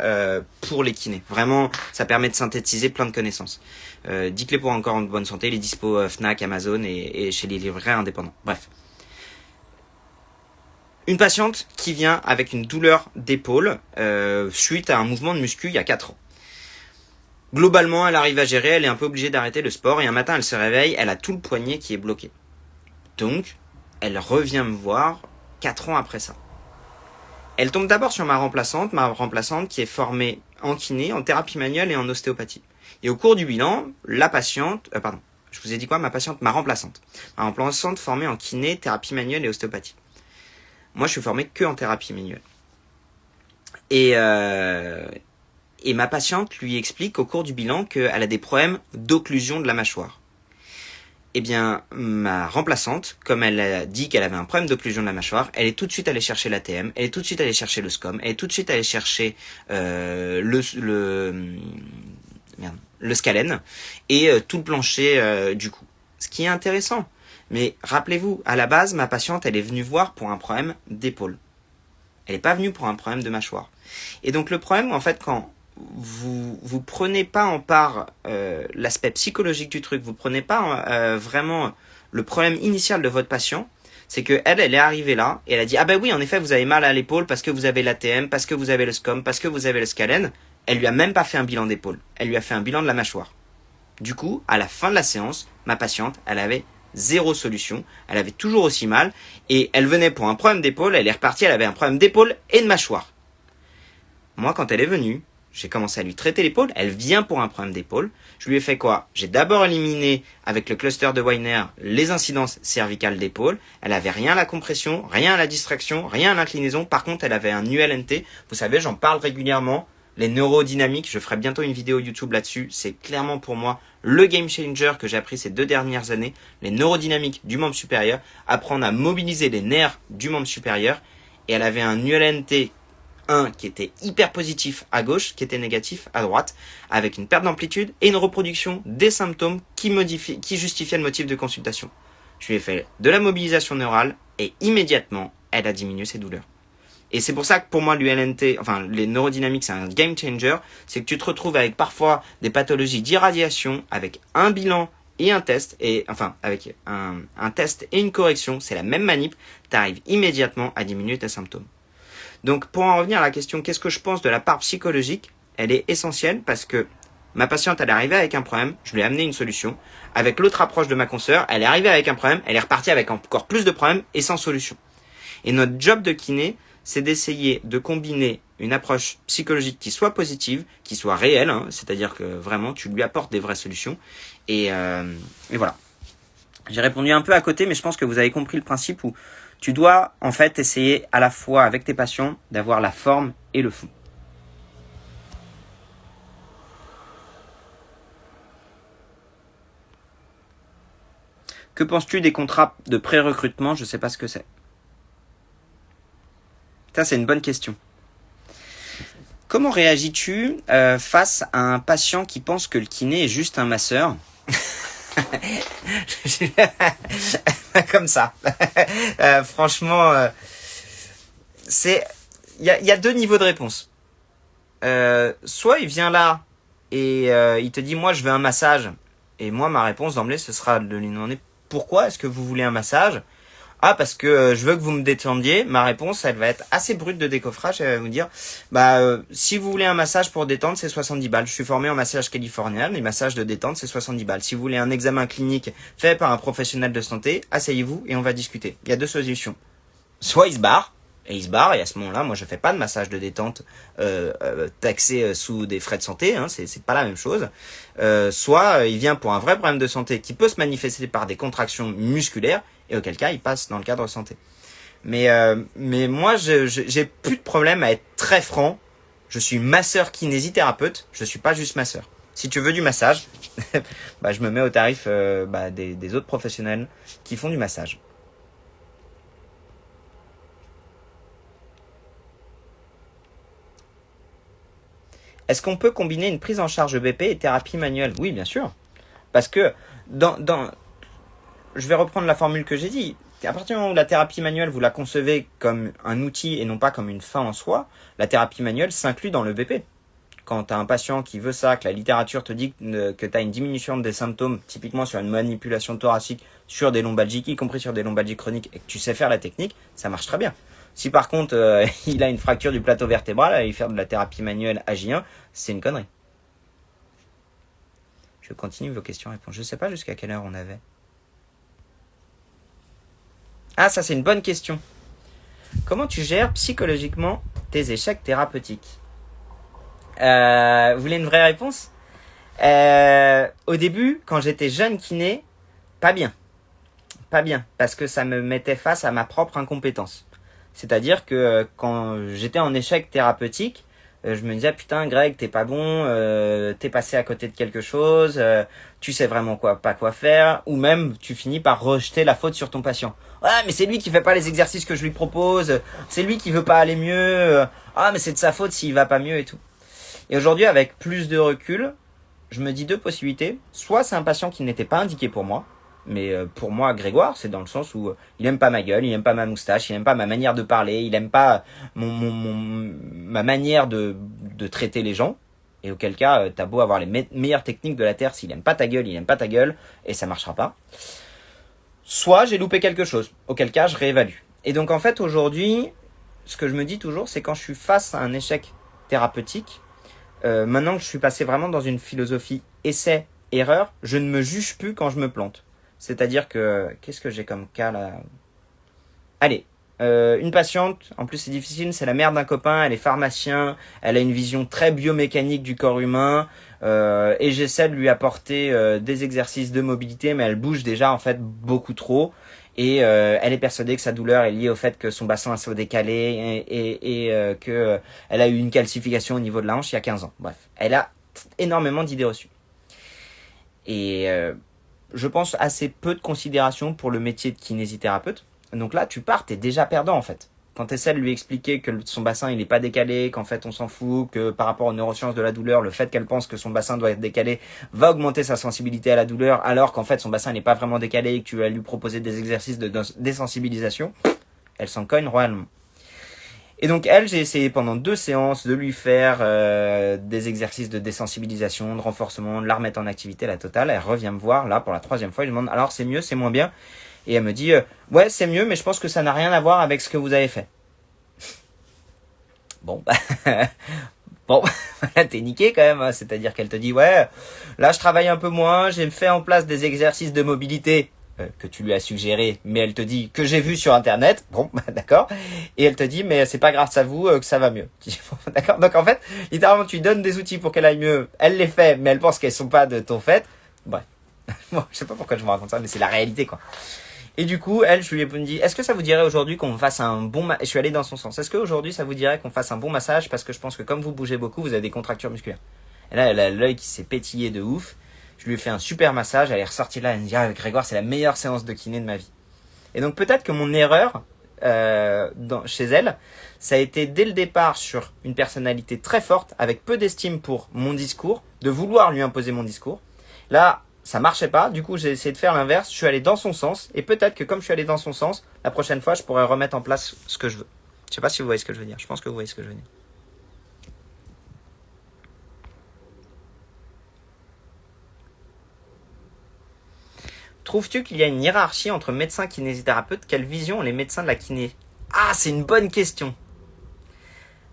pour les kinés. Vraiment, ça permet de synthétiser plein de connaissanses. 10 clés pour encore en bonne santé, les dispo Fnac, Amazon et chez les libraires indépendants. Bref. Une patiente qui vient avec une douleur d'épaule suite à un mouvement de muscu il y a 4 ans. Globalement, elle arrive à gérer, elle est un peu obligée d'arrêter le sport et un matin, elle se réveille, elle a tout le poignet qui est bloqué. Donc, elle revient me voir 4 ans après ça. Elle tombe d'abord sur ma remplaçante qui est formée en kiné, en thérapie manuelle et en ostéopathie. Et au cours du bilan, la patiente, je vous ai dit quoi? Ma remplaçante formée en kiné, thérapie manuelle et ostéopathie. Moi, je suis formé que en thérapie manuelle. Et ma patiente lui explique au cours du bilan qu'elle a des problèmes d'occlusion de la mâchoire. Eh bien, ma remplaçante, comme elle a dit qu'elle avait un problème d'occlusion de la mâchoire, elle est tout de suite allée chercher l'ATM, elle est tout de suite allée chercher le SCOM, elle est tout de suite allée chercher le scalène et tout le plancher du cou. Ce qui est intéressant. Mais rappelez-vous, à la base, ma patiente, elle est venue voir pour un problème d'épaule. Elle n'est pas venue pour un problème de mâchoire. Et donc le problème, en fait, quand vous prenez pas en part l'aspect psychologique du truc, vous prenez pas vraiment le problème initial de votre patient, c'est que elle est arrivée là et elle a dit ah ben oui en effet vous avez mal à l'épaule parce que vous avez l'ATM, parce que vous avez le SCOM, parce que vous avez le scalène. Elle lui a même pas fait un bilan d'épaule, elle lui a fait un bilan de la mâchoire. Du coup, à la fin de la séance, ma patiente, elle avait 0 solution, elle avait toujours aussi mal et elle venait pour un problème d'épaule, elle est repartie, elle avait un problème d'épaule et de mâchoire. Moi quand elle est venue, j'ai commencé à lui traiter l'épaule, elle vient pour un problème d'épaule. Je lui ai fait quoi? J'ai d'abord éliminé avec le cluster de Weiner les incidences cervicales d'épaule. Elle avait rien à la compression, rien à la distraction, rien à l'inclinaison. Par contre, elle avait un ULNT. Vous savez, j'en parle régulièrement. Les neurodynamiques, je ferai bientôt une vidéo YouTube là-dessus. C'est clairement pour moi le game changer que j'ai appris ces 2 dernières années. Les neurodynamiques du membre supérieur, apprendre à mobiliser les nerfs du membre supérieur. Et elle avait un ULNT qui était hyper positif à gauche, qui était négatif à droite, avec une perte d'amplitude et une reproduction des symptômes qui justifiaient le motif de consultation. Je lui ai fait de la mobilisation neurale et immédiatement, elle a diminué ses douleurs. Et c'est pour ça que pour moi, l'ULNT, les neurodynamiques, c'est un game changer. C'est que tu te retrouves avec parfois des pathologies d'irradiation, avec un bilan et un test, avec un test et une correction, c'est la même manip, tu arrives immédiatement à diminuer tes symptômes. Donc pour en revenir à la question, qu'est-ce que je pense de la part psychologique? Elle est essentielle parce que ma patiente, elle est arrivée avec un problème, je lui ai amené une solution. Avec l'autre approche de ma consoeur, elle est arrivée avec un problème, elle est repartie avec encore plus de problèmes et sans solution. Et notre job de kiné, c'est d'essayer de combiner une approche psychologique qui soit positive, qui soit réelle, c'est-à-dire que vraiment tu lui apportes des vraies solutions. Et voilà. J'ai répondu un peu à côté, mais je pense que vous avez compris le principe où tu dois en fait essayer à la fois avec tes patients d'avoir la forme et le fond. Que penses-tu des contrats de pré-recrutement? Je ne sais pas ce que c'est. Ça, c'est une bonne question. Comment réagis-tu face à un patient qui pense que le kiné est juste un masseur? Comme ça. Franchement, il y a 2 niveaux de réponse. Soit il vient là et il te dit moi je veux un massage, et moi ma réponse d'emblée ce sera de lui demander pourquoi est-ce que vous voulez un massage? Ah, parce que je veux que vous me détendiez. Ma réponse, elle va être assez brute de décoffrage. Elle va vous dire, si vous voulez un massage pour détendre, c'est 70 balles. Je suis formé en massage californien. Les massages de détente, c'est 70 balles. Si vous voulez un examen clinique fait par un professionnel de santé, asseyez-vous et on va discuter. Il y a 2 solutions. Soit il se barre, et il se barre, et à ce moment-là, moi je fais pas de massage de détente taxé sous des frais de santé, hein, c'est pas la même chose. Soit il vient pour un vrai problème de santé qui peut se manifester par des contractions musculaires, et auquel cas il passe dans le cadre santé. Mais moi j'ai plus de problème à être très franc. Je suis masseur kinésithérapeute, je suis pas juste masseur. Si tu veux du massage, bah, je me mets au tarif des autres professionnels qui font du massage. Est-ce qu'on peut combiner une prise en charge BP et thérapie manuelle? Oui, bien sûr. Parce que je vais reprendre la formule que j'ai dit. À partir du moment où la thérapie manuelle, vous la concevez comme un outil et non pas comme une fin en soi, la thérapie manuelle s'inclut dans le BP. Quand tu as un patient qui veut ça, que la littérature te dit que tu as une diminution des symptômes, typiquement sur une manipulation thoracique, sur des lombalgiques, y compris sur des lombalgiques chroniques, et que tu sais faire la technique, ça marche très bien. Si par contre il a une fracture du plateau vertébral, aller faire de la thérapie manuelle AJ1, c'est une connerie. Je continue vos questions-réponses. Je ne sais pas jusqu'à quelle heure on avait. Ah, ça c'est une bonne question. Comment tu gères psychologiquement tes échecs thérapeutiques? Vous voulez une vraie réponse? Au début, quand j'étais jeune kiné, pas bien. Pas bien, parce que ça me mettait face à ma propre incompétence. C'est-à-dire que quand j'étais en échec thérapeutique, je me disais putain Greg, t'es pas bon, t'es passé à côté de quelque chose, tu sais vraiment pas quoi faire, ou même tu finis par rejeter la faute sur ton patient. Ouais, mais c'est lui qui fait pas les exercices que je lui propose, c'est lui qui veut pas aller mieux, ah mais c'est de sa faute s'il va pas mieux et tout. Et aujourd'hui, avec plus de recul, je me dis deux possibilités. Soit c'est un patient qui n'était pas indiqué pour moi, mais pour moi, Grégoire, c'est dans le sens où il aime pas ma gueule, il aime pas ma moustache, il aime pas ma manière de parler, il aime pas ma manière de traiter les gens. Et auquel cas, t'as beau avoir les meilleures techniques de la Terre, s'il aime pas ta gueule, il aime pas ta gueule, et ça marchera pas. Soit j'ai loupé quelque chose, auquel cas je réévalue. Et donc en fait, aujourd'hui, ce que je me dis toujours, c'est quand je suis face à un échec thérapeutique, maintenant que je suis passé vraiment dans une philosophie essai-erreur, je ne me juge plus quand je me plante. C'est-à-dire que, qu'est-ce que j'ai comme cas là? Allez, une patiente, en plus c'est difficile, c'est la mère d'un copain, elle est pharmacien, elle a une vision très biomécanique du corps humain, et j'essaie de lui apporter des exercices de mobilité, mais elle bouge déjà en fait beaucoup trop. Et elle est persuadée que sa douleur est liée au fait que son bassin est décalé et que elle a eu une calcification au niveau de la hanche il y a 15 ans. Bref, elle a énormément d'idées reçues. Et je pense assez peu de considération pour le métier de kinésithérapeute. Donc là, tu pars, t'es déjà perdant en fait. Quand tu essaies de lui expliquer que son bassin il est pas décalé, qu'en fait on s'en fout, que par rapport aux neurosciences de la douleur, le fait qu'elle pense que son bassin doit être décalé va augmenter sa sensibilité à la douleur, alors qu'en fait son bassin n'est pas vraiment décalé et que tu vas lui proposer des exercices de désensibilisation, elle s'en cogne royalement. Et donc elle, j'ai essayé pendant 2 séances de lui faire des exercices de désensibilisation, de renforcement, de la remettre en activité, la totale. Elle revient me voir là pour la 3e fois, je lui demande alors c'est mieux, c'est moins bien? Et elle me dit ouais c'est mieux, mais je pense que ça n'a rien à voir avec ce que vous avez fait. Bon, bon, là t'es niqué quand même, hein. C'est-à-dire qu'elle te dit ouais, là je travaille un peu moins, j'ai fait en place des exercices de mobilité que tu lui as suggéré, mais elle te dit que j'ai vu sur internet. Bon, d'accord. Et elle te dit mais c'est pas grâce à vous que ça va mieux. D'accord. Donc en fait, littéralement tu lui donnes des outils pour qu'elle aille mieux. Elle les fait, mais elle pense qu'elles sont pas de ton fait. Bref, bon, je sais pas pourquoi je me raconte ça, mais c'est la réalité quoi. Et du coup, elle, je lui ai dit, est-ce que ça vous dirait aujourd'hui qu'on fasse un bon je suis allé dans son sens. Est-ce qu'aujourd'hui, ça vous dirait qu'on fasse un bon massage parce que je pense que comme vous bougez beaucoup, vous avez des contractures musculaires. Et là, elle a l'œil qui s'est pétillé de ouf. Je lui ai fait un super massage. Elle est ressortie là. Elle me dit, ah, Grégoire, c'est la meilleure séance de kiné de ma vie. Et donc, peut-être que mon erreur, chez elle, ça a été dès le départ sur une personnalité très forte, avec peu d'estime pour mon discours, de vouloir lui imposer mon discours. Là, ça marchait pas, du coup j'ai essayé de faire l'inverse, je suis allé dans son sens, et peut-être que comme je suis allé dans son sens, la prochaine fois je pourrais remettre en place ce que je veux. Je sais pas si vous voyez ce que je veux dire, je pense que vous voyez ce que je veux dire. Trouves-tu qu'il y a une hiérarchie entre médecins kinésithérapeutes? Quelle vision ont les médecins de la kiné? Ah, c'est une bonne question.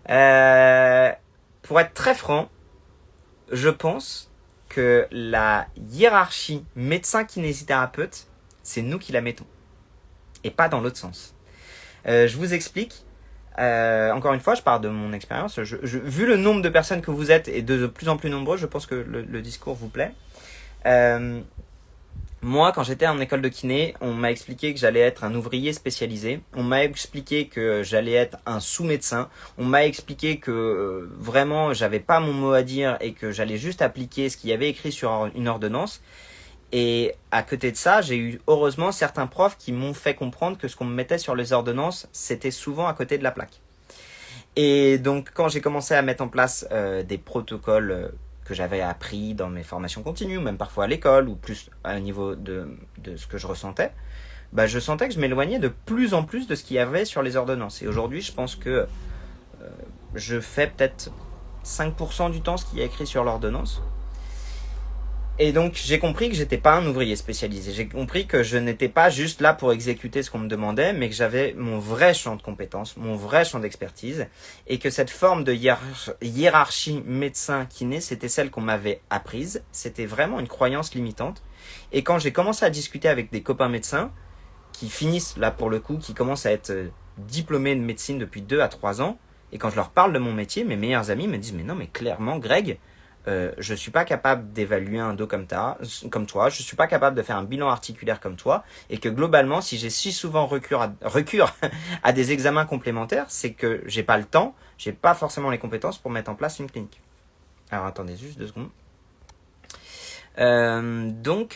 Pour être très franc, je pense que la hiérarchie médecin-kinésithérapeute, c'est nous qui la mettons. Et pas dans l'autre sens. Je vous explique. Encore une fois, je parle de mon expérience. Vu le nombre de personnes que vous êtes et de plus en plus nombreux, je pense que le discours vous plaît. Moi, quand j'étais en école de kiné, on m'a expliqué que j'allais être un ouvrier spécialisé. On m'a expliqué que j'allais être un sous-médecin. On m'a expliqué que vraiment, j'avais pas mon mot à dire et que j'allais juste appliquer ce qu'il y avait écrit sur une ordonnance. Et à côté de ça, j'ai eu heureusement certains profs qui m'ont fait comprendre que ce qu'on me mettait sur les ordonnances, c'était souvent à côté de la plaque. Et donc, quand j'ai commencé à mettre en place des protocoles que j'avais appris dans mes formations continues, même parfois à l'école, ou plus à niveau de ce que je ressentais, bah, je sentais que je m'éloignais de plus en plus de ce qu'il y avait sur les ordonnances. Et aujourd'hui, je pense que je fais peut-être 5% du temps ce qu'il y a écrit sur l'ordonnance. Et donc, j'ai compris que j'étais pas un ouvrier spécialisé. J'ai compris que je n'étais pas juste là pour exécuter ce qu'on me demandait, mais que j'avais mon vrai champ de compétences, mon vrai champ d'expertise, et que cette forme de hiérarchie médecin-kiné, c'était celle qu'on m'avait apprise. C'était vraiment une croyance limitante. Et quand j'ai commencé à discuter avec des copains médecins, qui finissent, là pour le coup, qui commencent à être diplômés de médecine depuis 2 à 3 ans, et quand je leur parle de mon métier, mes meilleurs amis me disent « Mais non, mais clairement, Greg, je suis pas capable d'évaluer un dos comme toi, je suis pas capable de faire un bilan articulaire comme toi, et que globalement, si j'ai si souvent recours à des examens complémentaires, c'est que j'ai pas le temps, j'ai pas forcément les compétences pour mettre en place une clinique. » Alors attendez juste 2 secondes. Donc,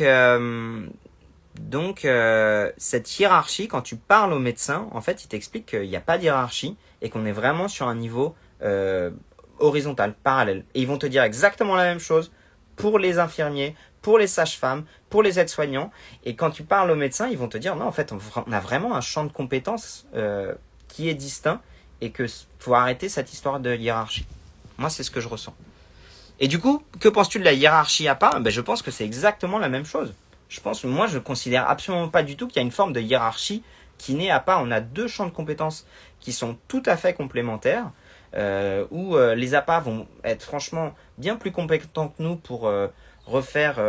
cette hiérarchie, quand tu parles au médecin, en fait, il t'explique qu'il n'y a pas de hiérarchie et qu'on est vraiment sur un niveau horizontal, parallèle. Et ils vont te dire exactement la même chose pour les infirmiers, pour les sages-femmes, pour les aides-soignants. Et quand tu parles aux médecins, ils vont te dire non, en fait, on a vraiment un champ de compétences qui est distinct et que faut arrêter cette histoire de hiérarchie. Moi, c'est ce que je ressens. Et du coup, que penses-tu de la hiérarchie à part ? Ben, je pense que c'est exactement la même chose. Moi, je considère absolument pas du tout qu'il y a une forme de hiérarchie qui n'est à pas. On a 2 champs de compétences qui sont tout à fait complémentaires, où les APA vont être franchement bien plus compétents que nous pour refaire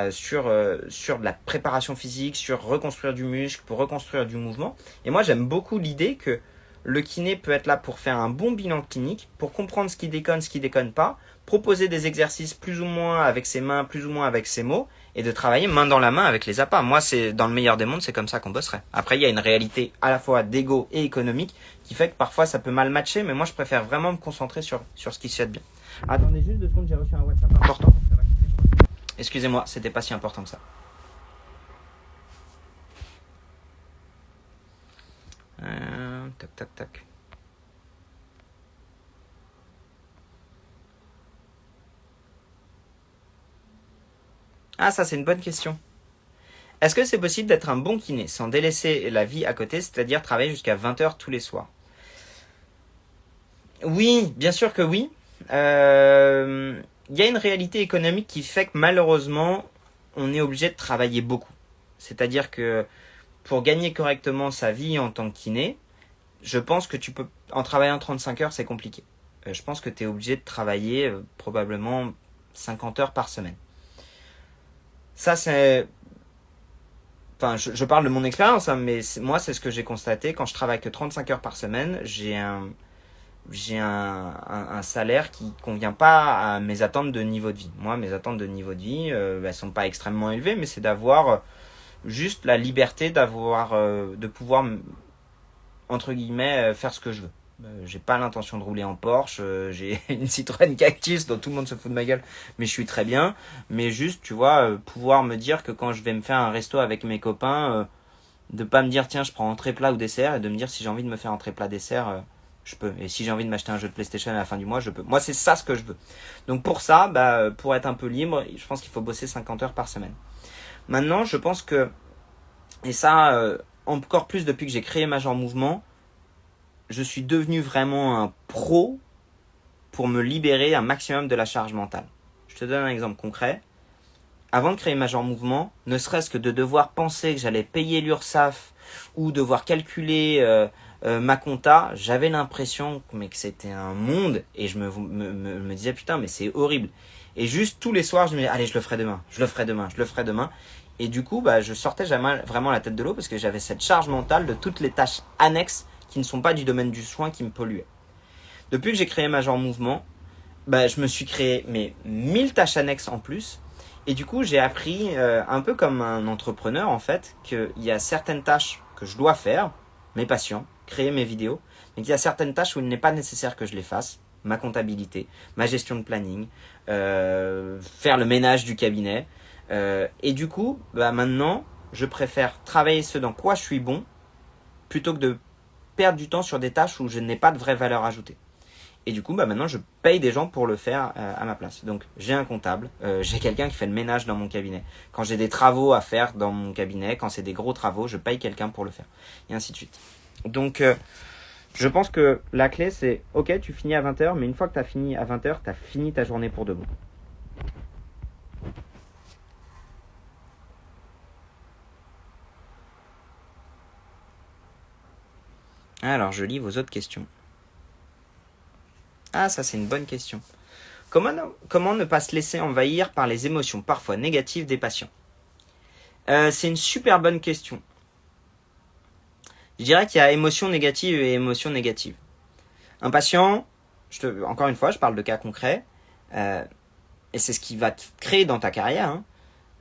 sur de la préparation physique, sur reconstruire du muscle, pour reconstruire du mouvement. Et moi, j'aime beaucoup l'idée que le kiné peut être là pour faire un bon bilan clinique, pour comprendre ce qui déconne pas, proposer des exercices plus ou moins avec ses mains, plus ou moins avec ses mots, et de travailler main dans la main avec les APA. Moi, c'est dans le meilleur des mondes, c'est comme ça qu'on bosserait. Après, il y a une réalité à la fois d'ego et économique qui fait que parfois ça peut mal matcher, mais moi je préfère vraiment me concentrer sur ce qui se fait bien. Attendez juste 2 secondes, j'ai reçu un WhatsApp important. Excusez-moi, c'était pas si important que ça. Tac. Ah, ça c'est une bonne question. Est-ce que c'est possible d'être un bon kiné sans délaisser la vie à côté, c'est-à-dire travailler jusqu'à 20 heures tous les soirs ? Oui, bien sûr que oui. Il y a une réalité économique qui fait que malheureusement, on est obligé de travailler beaucoup. C'est-à-dire que pour gagner correctement sa vie en tant que kiné, je pense que tu peux, en travaillant 35 heures, c'est compliqué. Je pense que tu es obligé de travailler probablement 50 heures par semaine. Ça, c'est... Enfin, je parle de mon expérience, hein, mais moi, c'est ce que j'ai constaté. Quand je travaille que 35 heures par semaine, j'ai un salaire qui convient pas à mes attentes de niveau de vie. Moi, mes attentes de niveau de vie, elles sont pas extrêmement élevées, mais c'est d'avoir juste la liberté de pouvoir, entre guillemets, faire ce que je veux. J'ai pas l'intention de rouler en Porsche, j'ai une Citroën Cactus dont tout le monde se fout de ma gueule, mais je suis très bien. Mais juste, tu vois, pouvoir me dire que quand je vais me faire un resto avec mes copains, de pas me dire tiens je prends entrée plat ou dessert, et de me dire si j'ai envie de me faire entrée plat dessert, je peux. Et si j'ai envie de m'acheter un jeu de PlayStation à la fin du mois, je peux. Moi, c'est ça ce que je veux. Donc pour ça, pour être un peu libre, je pense qu'il faut bosser 50 heures par semaine. Maintenant, je pense que, et ça, encore plus depuis que j'ai créé Major Mouvement, je suis devenu vraiment un pro pour me libérer un maximum de la charge mentale. Je te donne un exemple concret. Avant de créer Major Mouvement, ne serait-ce que de devoir penser que j'allais payer l'URSSAF ou devoir calculer ma compta, j'avais l'impression que c'était un monde et je me disais putain mais c'est horrible. Et juste tous les soirs je me disais allez je le ferai demain. Et du coup je sortais jamais vraiment la tête de l'eau parce que j'avais cette charge mentale de toutes les tâches annexes qui ne sont pas du domaine du soin qui me polluaient. Depuis que j'ai créé Major Mouvement, je me suis créé 1000 tâches annexes en plus. Et du coup, j'ai appris, un peu comme un entrepreneur en fait, qu'il y a certaines tâches que je dois faire, mes patients, créer mes vidéos, mais qu'il y a certaines tâches où il n'est pas nécessaire que je les fasse. Ma comptabilité, ma gestion de planning, faire le ménage du cabinet. Et du coup, maintenant, je préfère travailler ce dans quoi je suis bon, plutôt que de perdre du temps sur des tâches où je n'ai pas de vraie valeur ajoutée. Et du coup, maintenant, je paye des gens pour le faire à ma place. Donc, j'ai un comptable, j'ai quelqu'un qui fait le ménage dans mon cabinet. Quand j'ai des travaux à faire dans mon cabinet, quand c'est des gros travaux, je paye quelqu'un pour le faire. Et ainsi de suite. Donc, je pense que la clé, c'est, ok, tu finis à 20h, mais une fois que tu as fini à 20h, tu as fini ta journée pour de bon. Alors, je lis vos autres questions. Ah, ça, c'est une bonne question. Comment ne pas se laisser envahir par les émotions parfois négatives des patients? C'est une super bonne question. Je dirais qu'il y a émotions négatives et émotions négatives. Un patient, encore une fois, je parle de cas concrets, et c'est ce qui va te créer dans ta carrière. Hein.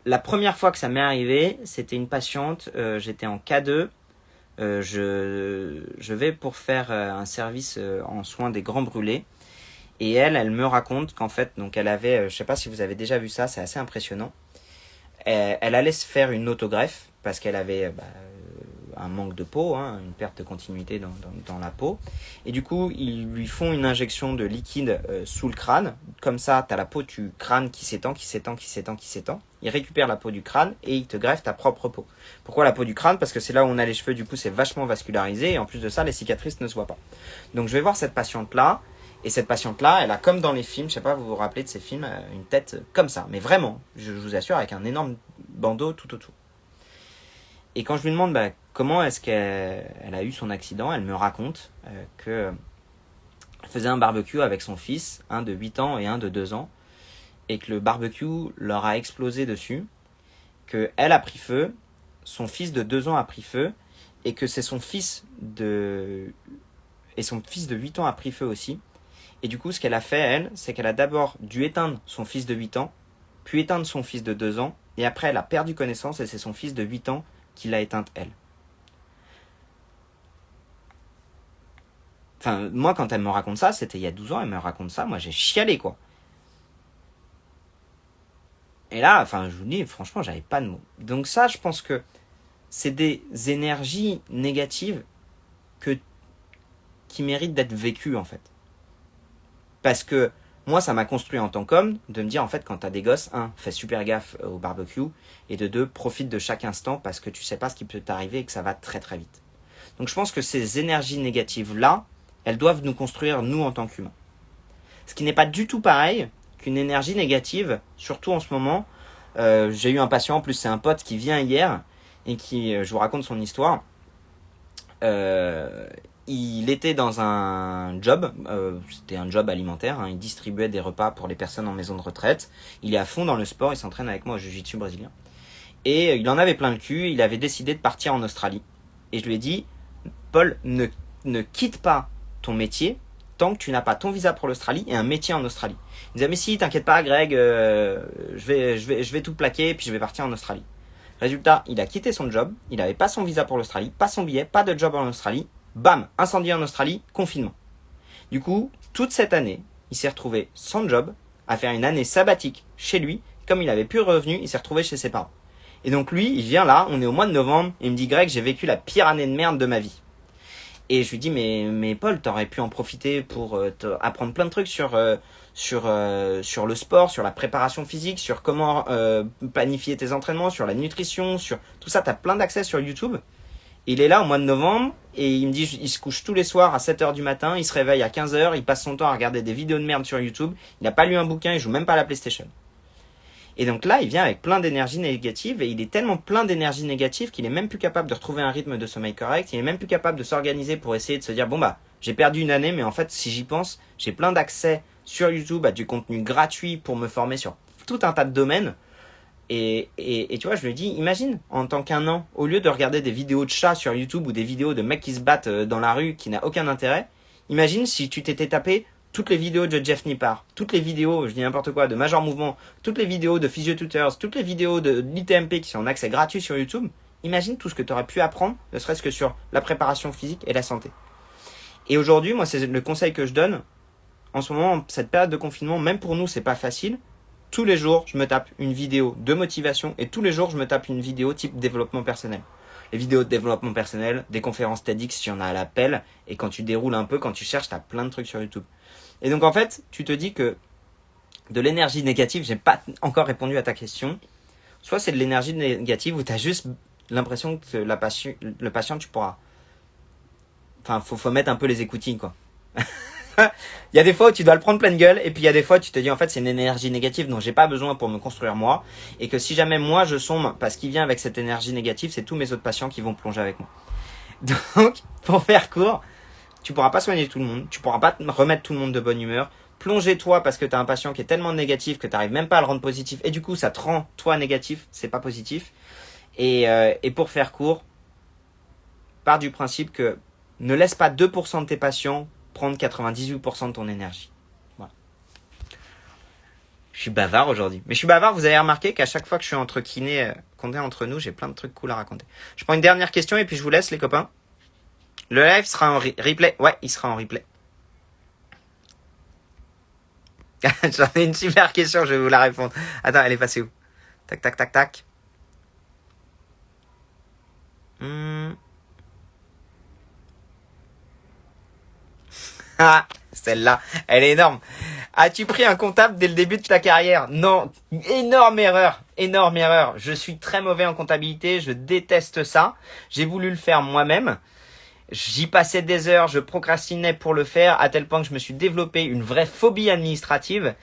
La première fois que ça m'est arrivé, c'était une patiente, j'étais en K2, je vais pour faire un service en soins des grands brûlés. Et elle me raconte qu'en fait, donc elle avait, je sais pas si vous avez déjà vu ça, c'est assez impressionnant. Elle allait se faire une autogreffe parce qu'elle avait un manque de peau, hein, une perte de continuité dans la peau. Et du coup, ils lui font une injection de liquide sous le crâne. Comme ça, tu as la peau du crâne qui s'étend. Ils récupèrent la peau du crâne et ils te greffent ta propre peau. Pourquoi la peau du crâne? Parce que c'est là où on a les cheveux, du coup c'est vachement vascularisé et en plus de ça, les cicatrices ne se voient pas. Donc je vais voir cette patiente-là. Et cette patiente-là, elle a comme dans les films, je sais pas, vous vous rappelez de ces films, une tête comme ça. Mais vraiment, je vous assure, avec un énorme bandeau tout autour. Et quand je lui demande comment est-ce qu'elle a eu son accident, elle me raconte qu'elle faisait un barbecue avec son fils, un de 8 ans et un de 2 ans, et que le barbecue leur a explosé dessus, qu'elle a pris feu, son fils de 2 ans a pris feu, et que c'est son fils de 8 ans a pris feu aussi. Et du coup, ce qu'elle a fait, elle, c'est qu'elle a d'abord dû éteindre son fils de 8 ans, puis éteindre son fils de 2 ans, et après, elle a perdu connaissance, et c'est son fils de 8 ans qui l'a éteinte, elle. Enfin, moi, quand elle me raconte ça, c'était il y a 12 ans, elle me raconte ça, moi, j'ai chialé, quoi. Et là, je vous dis, franchement, j'avais pas de mots. Donc ça, je pense que c'est des énergies négatives qui méritent d'être vécues, en fait. Parce que moi, ça m'a construit en tant qu'homme de me dire, en fait, quand t'as des gosses, fais super gaffe au barbecue, et de 2, profite de chaque instant parce que tu sais pas ce qui peut t'arriver et que ça va très très vite. Donc je pense que ces énergies négatives-là, elles doivent nous construire, nous, en tant qu'humains. Ce qui n'est pas du tout pareil qu'une énergie négative, surtout en ce moment. J'ai eu un patient, en plus c'est un pote qui vient hier, et qui, je vous raconte son histoire. Il était dans un job, c'était un job alimentaire, il distribuait des repas pour les personnes en maison de retraite. Il est à fond dans le sport, il s'entraîne avec moi au jiu-jitsu brésilien. Et il en avait plein le cul, il avait décidé de partir en Australie. Et je lui ai dit, Paul, ne quitte pas ton métier tant que tu n'as pas ton visa pour l'Australie et un métier en Australie. Il me disait, mais si, t'inquiète pas Greg, je vais tout plaquer et puis je vais partir en Australie. Résultat, il a quitté son job, il n'avait pas son visa pour l'Australie, pas son billet, pas de job en Australie. Bam, incendie en Australie, confinement. Du coup, toute cette année, il s'est retrouvé sans job, à faire une année sabbatique chez lui. Comme il avait plus de revenus, il s'est retrouvé chez ses parents. Et donc lui, il vient là, on est au mois de novembre, et il me dit, Greg, j'ai vécu la pire année de merde de ma vie. Et je lui dis, mais Paul, t'aurais pu en profiter pour apprendre plein de trucs sur le sport, sur la préparation physique, sur comment planifier tes entraînements, sur la nutrition, sur tout ça, t'as plein d'accès sur YouTube. Il est là au mois de novembre et il me dit, il se couche tous les soirs à 7h du matin, il se réveille à 15h, il passe son temps à regarder des vidéos de merde sur YouTube, il n'a pas lu un bouquin, il joue même pas à la PlayStation. Et donc là, il vient avec plein d'énergie négative et il est tellement plein d'énergie négative qu'il est même plus capable de retrouver un rythme de sommeil correct, il est même plus capable de s'organiser pour essayer de se dire, j'ai perdu une année, mais en fait, si j'y pense, j'ai plein d'accès sur YouTube à du contenu gratuit pour me former sur tout un tas de domaines. Et tu vois, je lui ai dit, imagine, en tant qu'un an, au lieu de regarder des vidéos de chats sur YouTube ou des vidéos de mecs qui se battent dans la rue qui n'a aucun intérêt, imagine si tu t'étais tapé toutes les vidéos de Jeff Nippard, toutes les vidéos, je dis n'importe quoi, de Major Mouvement, toutes les vidéos de Physio Tutors, toutes les vidéos de l'ITMP qui sont en accès gratuit sur YouTube. Imagine tout ce que tu aurais pu apprendre, ne serait-ce que sur la préparation physique et la santé. Et aujourd'hui, moi, c'est le conseil que je donne. En ce moment, cette période de confinement, même pour nous, c'est pas facile. Tous les jours, je me tape une vidéo de motivation et tous les jours, je me tape une vidéo type développement personnel. Les vidéos de développement personnel, des conférences TEDx, si on a à l'appel, et quand tu déroules un peu, quand tu cherches, t'as plein de trucs sur YouTube. Et donc, en fait, tu te dis que de l'énergie négative, j'ai pas encore répondu à ta question. Soit c'est de l'énergie négative où t'as juste l'impression que le patient, tu pourras. Enfin, faut mettre un peu les écoutilles, quoi. Il y a des fois où tu dois le prendre pleine gueule, et puis il y a des fois où tu te dis en fait c'est une énergie négative dont j'ai pas besoin pour me construire moi, et que si jamais moi je sombre parce qu'il vient avec cette énergie négative, c'est tous mes autres patients qui vont plonger avec moi. Donc, pour faire court, tu pourras pas soigner tout le monde, tu pourras pas remettre tout le monde de bonne humeur. Plonger toi parce que tu as un patient qui est tellement négatif que tu n'arrives même pas à le rendre positif, et du coup ça te rend toi négatif, c'est pas positif. Et pour faire court, pars du principe que ne laisse pas 2% de tes patients prendre 98% de ton énergie. Voilà. Je suis bavard aujourd'hui. Mais je suis bavard, vous avez remarqué qu'à chaque fois que je suis entre kinés, qu'on est entre nous, j'ai plein de trucs cool à raconter. Je prends une dernière question et puis je vous laisse les copains. Le live sera en replay. Ouais, il sera en replay. J'en ai une super question, je vais vous la répondre. Attends, elle est passée où? Tac, tac, tac, tac. Ah, celle-là, elle est énorme. As-tu pris un comptable dès le début de ta carrière? Non, énorme erreur, énorme erreur. Je suis très mauvais en comptabilité, je déteste ça. J'ai voulu le faire moi-même. J'y passais des heures, je procrastinais pour le faire, à tel point que je me suis développé une vraie phobie administrative.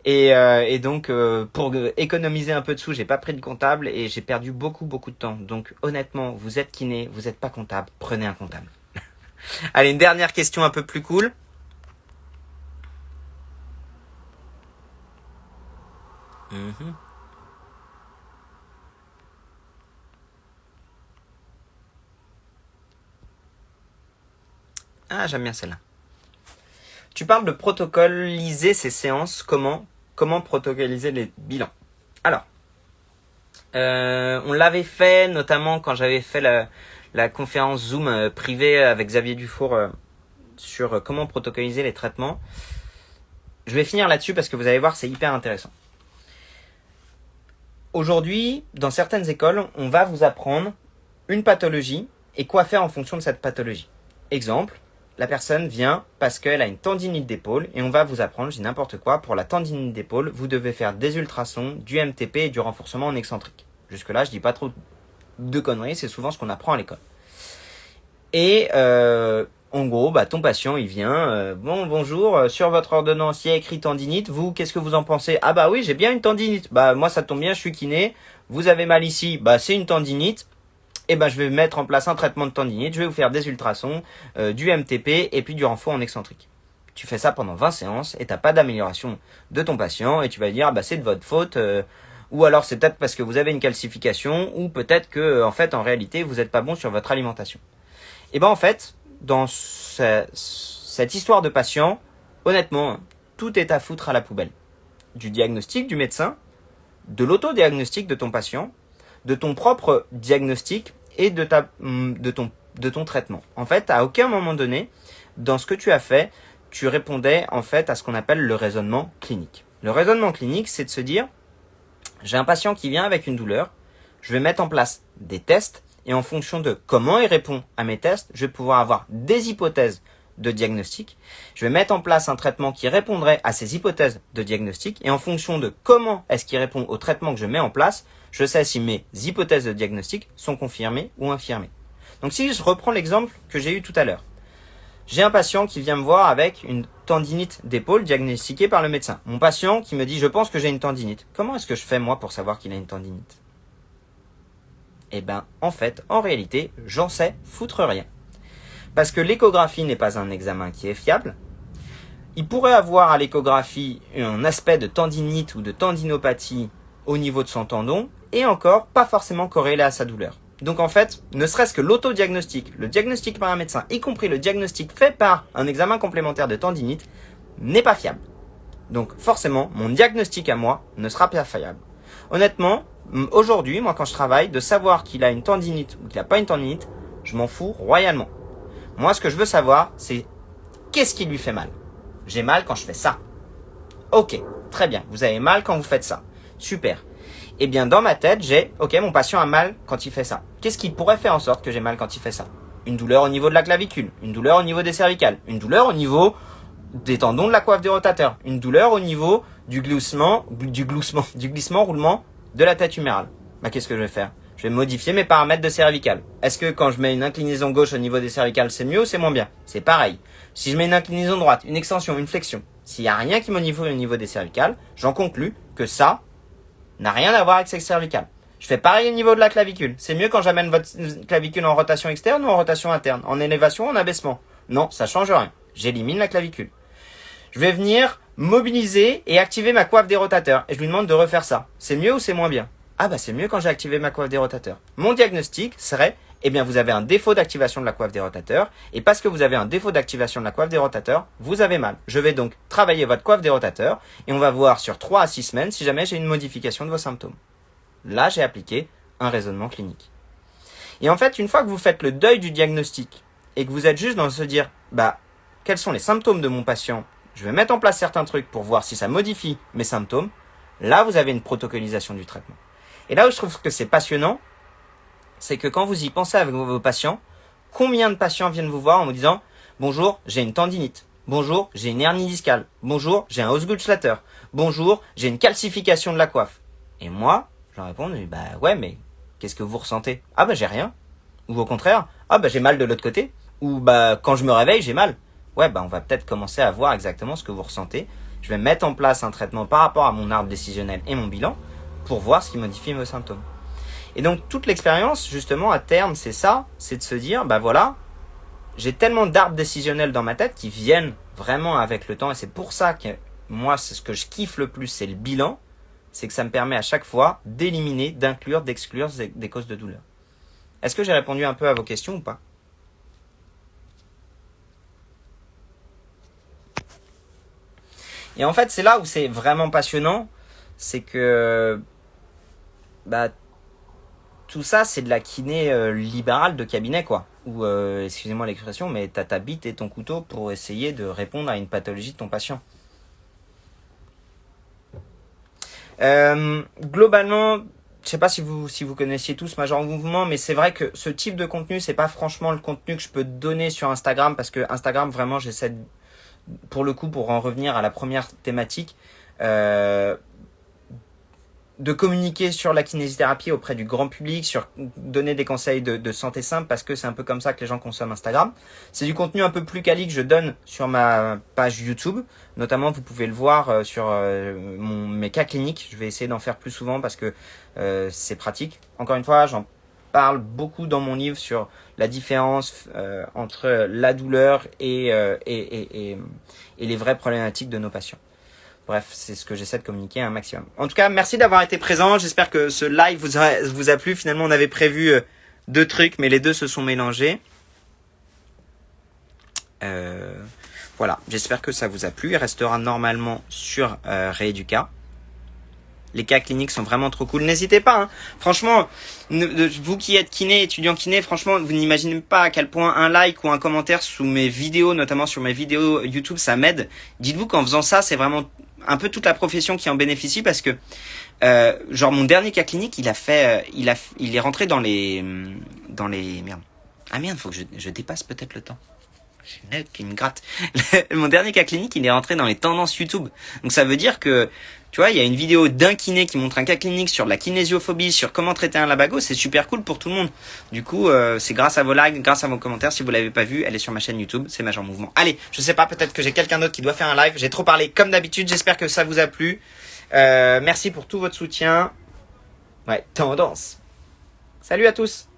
Et donc, pour économiser un peu de sous, j'ai pas pris de comptable et j'ai perdu beaucoup de temps. Donc, honnêtement, vous êtes kiné, vous n'êtes pas comptable, prenez un comptable. Allez, une dernière question un peu plus cool. Ah, j'aime bien celle-là. Tu parles de protocoliser ces séances. Comment protocoliser les bilans? Alors, on l'avait fait notamment quand j'avais fait la conférence Zoom privée avec Xavier Dufour sur comment protocoliser les traitements. Je vais finir là-dessus parce que vous allez voir, c'est hyper intéressant. Aujourd'hui, dans certaines écoles, on va vous apprendre une pathologie et quoi faire en fonction de cette pathologie. Exemple, la personne vient parce qu'elle a une tendinite d'épaule et on va vous apprendre, je dis n'importe quoi, pour la tendinite d'épaule, vous devez faire des ultrasons, du MTP et du renforcement en excentrique. Jusque-là, je dis pas trop de conneries, c'est souvent ce qu'on apprend à l'école. Et en gros, ton patient, il vient, bonjour, sur votre ordonnance, il y a écrit tendinite, vous, qu'est-ce que vous en pensez? Ah bah oui, j'ai bien une tendinite. Bah moi, ça tombe bien, je suis kiné, vous avez mal ici, bah c'est une tendinite. Et je vais mettre en place un traitement de tendinite, je vais vous faire des ultrasons, du MTP et puis du renfort en excentrique. Tu fais ça pendant 20 séances et t'as pas d'amélioration de ton patient et tu vas dire c'est de votre faute ou alors c'est peut-être parce que vous avez une calcification ou peut-être que en réalité vous n'êtes pas bon sur votre alimentation. Et en fait, dans cette histoire de patient, honnêtement, tout est à foutre à la poubelle. Du diagnostic du médecin, de l'autodiagnostic de ton patient, de ton propre diagnostic et de ton traitement. En fait, à aucun moment donné, dans ce que tu as fait, tu répondais en fait à ce qu'on appelle le raisonnement clinique. Le raisonnement clinique, c'est de se dire, j'ai un patient qui vient avec une douleur, je vais mettre en place des tests et en fonction de comment il répond à mes tests, je vais pouvoir avoir des hypothèses de diagnostic. Je vais mettre en place un traitement qui répondrait à ces hypothèses de diagnostic et en fonction de comment est-ce qu'il répond au traitement que je mets en place, je sais si mes hypothèses de diagnostic sont confirmées ou infirmées. Donc si je reprends l'exemple que j'ai eu tout à l'heure, j'ai un patient qui vient me voir avec une tendinite d'épaule diagnostiquée par le médecin. Mon patient qui me dit je pense que j'ai une tendinite. Comment est-ce que je fais moi pour savoir qu'il a une tendinite? En fait, en réalité, j'en sais foutre rien. Parce que l'échographie n'est pas un examen qui est fiable. Il pourrait avoir à l'échographie un aspect de tendinite ou de tendinopathie au niveau de son tendon et encore pas forcément corrélé à sa douleur. Donc en fait, ne serait-ce que l'autodiagnostic, le diagnostic par un médecin, y compris le diagnostic fait par un examen complémentaire de tendinite, n'est pas fiable. Donc forcément, mon diagnostic à moi ne sera pas fiable. Honnêtement, aujourd'hui, moi quand je travaille, de savoir qu'il a une tendinite ou qu'il n'a pas une tendinite, je m'en fous royalement. Moi ce que je veux savoir, c'est qu'est-ce qui lui fait mal. J'ai mal quand je fais ça. Ok, très bien, vous avez mal quand vous faites ça. Super. Eh bien dans ma tête, j'ai, ok, mon patient a mal quand il fait ça. Qu'est-ce qui pourrait faire en sorte que j'ai mal quand il fait ça? Une douleur au niveau de la clavicule, une douleur au niveau des cervicales, une douleur au niveau des tendons de la coiffe des rotateurs, une douleur au niveau du glissement roulement de la tête humérale. Bah, qu'est-ce que je vais faire? Je vais modifier mes paramètres de cervicale. Est-ce que quand je mets une inclinaison gauche au niveau des cervicales, c'est mieux ou c'est moins bien? C'est pareil. Si je mets une inclinaison droite, une extension, une flexion, s'il n'y a rien qui modifie au niveau des cervicales, j'en conclus que ça n'a rien à voir avec ces cervicales. Je fais pareil au niveau de la clavicule. C'est mieux quand j'amène votre clavicule en rotation externe ou en rotation interne, en élévation ou en abaissement? Non, ça change rien. J'élimine la clavicule. Je vais venir mobiliser et activer ma coiffe des rotateurs. Et je lui demande de refaire ça. C'est mieux ou c'est moins bien? Ah bah c'est mieux quand j'ai activé ma coiffe des rotateurs. Mon diagnostic serait, eh bien vous avez un défaut d'activation de la coiffe des rotateurs. Et parce que vous avez un défaut d'activation de la coiffe des rotateurs, vous avez mal. Je vais donc travailler votre coiffe des rotateurs. Et on va voir sur 3 à 6 semaines si jamais j'ai une modification de vos symptômes. Là j'ai appliqué un raisonnement clinique. Et en fait, une fois que vous faites le deuil du diagnostic et que vous êtes juste dans se dire, bah quels sont les symptômes de mon patient? Je vais mettre en place certains trucs pour voir si ça modifie mes symptômes. Là, vous avez une protocolisation du traitement. Et là où je trouve que c'est passionnant, c'est que quand vous y pensez avec vos patients, combien de patients viennent vous voir en vous disant « Bonjour, j'ai une tendinite. Bonjour, j'ai une hernie discale. Bonjour, j'ai un Osgood-Schlatter. Bonjour, j'ai une calcification de la coiffe. » Et moi, je leur réponds « Bah ouais, mais qu'est-ce que vous ressentez? Ah bah j'ai rien. Ou au contraire, ah bah j'ai mal de l'autre côté. Ou bah quand je me réveille, j'ai mal. » Ouais, bah on va peut-être commencer à voir exactement ce que vous ressentez. Je vais mettre en place un traitement par rapport à mon arbre décisionnel et mon bilan pour voir ce qui modifie vos symptômes. Et donc toute l'expérience, justement, à terme, c'est ça, c'est de se dire, bah voilà, j'ai tellement d'arbres décisionnels dans ma tête qui viennent vraiment avec le temps, et c'est pour ça que moi, c'est ce que je kiffe le plus, c'est le bilan, c'est que ça me permet à chaque fois d'éliminer, d'inclure, d'exclure des causes de douleur. Est-ce que j'ai répondu un peu à vos questions ou pas? Et en fait, c'est là où c'est vraiment passionnant, c'est que bah, tout ça, c'est de la kiné libérale de cabinet, quoi. Ou, excusez-moi l'expression, mais t'as ta bite et ton couteau pour essayer de répondre à une pathologie de ton patient. Globalement, je sais pas si vous connaissiez tous Major Mouvement, mais c'est vrai que ce type de contenu, c'est pas franchement le contenu que je peux te donner sur Instagram, parce que Instagram, vraiment, j'essaie de, pour le coup, pour en revenir à la première thématique, de communiquer sur la kinésithérapie auprès du grand public, sur donner des conseils de santé simple, parce que c'est un peu comme ça que les gens consomment Instagram. C'est du contenu un peu plus quali que je donne sur ma page YouTube. Notamment, vous pouvez le voir sur mes cas cliniques. Je vais essayer d'en faire plus souvent parce que c'est pratique. Encore une fois, j'en parle beaucoup dans mon livre sur la différence entre la douleur et les vraies problématiques de nos patients. Bref, c'est ce que j'essaie de communiquer un maximum. En tout cas, merci d'avoir été présent. J'espère que ce live vous a plu. Finalement, on avait prévu 2 trucs, mais les 2 se sont mélangés. Voilà, j'espère que ça vous a plu. Il restera normalement sur Rééduca. Les cas cliniques sont vraiment trop cool. N'hésitez pas, hein. Franchement, vous qui êtes kiné, étudiant kiné, franchement, vous n'imaginez pas à quel point un like ou un commentaire sous mes vidéos, notamment sur mes vidéos YouTube, ça m'aide. Dites-vous qu'en faisant ça, c'est vraiment un peu toute la profession qui en bénéficie, parce que genre mon dernier cas clinique, il est rentré dans les merde. Ah merde, faut que je dépasse peut-être le temps. J'ai une œil qui me gratte. Mon dernier cas clinique, il est rentré dans les tendances YouTube. Donc ça veut dire que, tu vois, il y a une vidéo d'un kiné qui montre un cas clinique sur la kinésiophobie, sur comment traiter un labago. C'est super cool pour tout le monde. Du coup, c'est grâce à vos likes, grâce à vos commentaires. Si vous l'avez pas vu, elle est sur ma chaîne YouTube. C'est Major Mouvement. Allez, je sais pas, peut-être que j'ai quelqu'un d'autre qui doit faire un live. J'ai trop parlé comme d'habitude. J'espère que ça vous a plu. Merci pour tout votre soutien. Ouais, tendance. Salut à tous.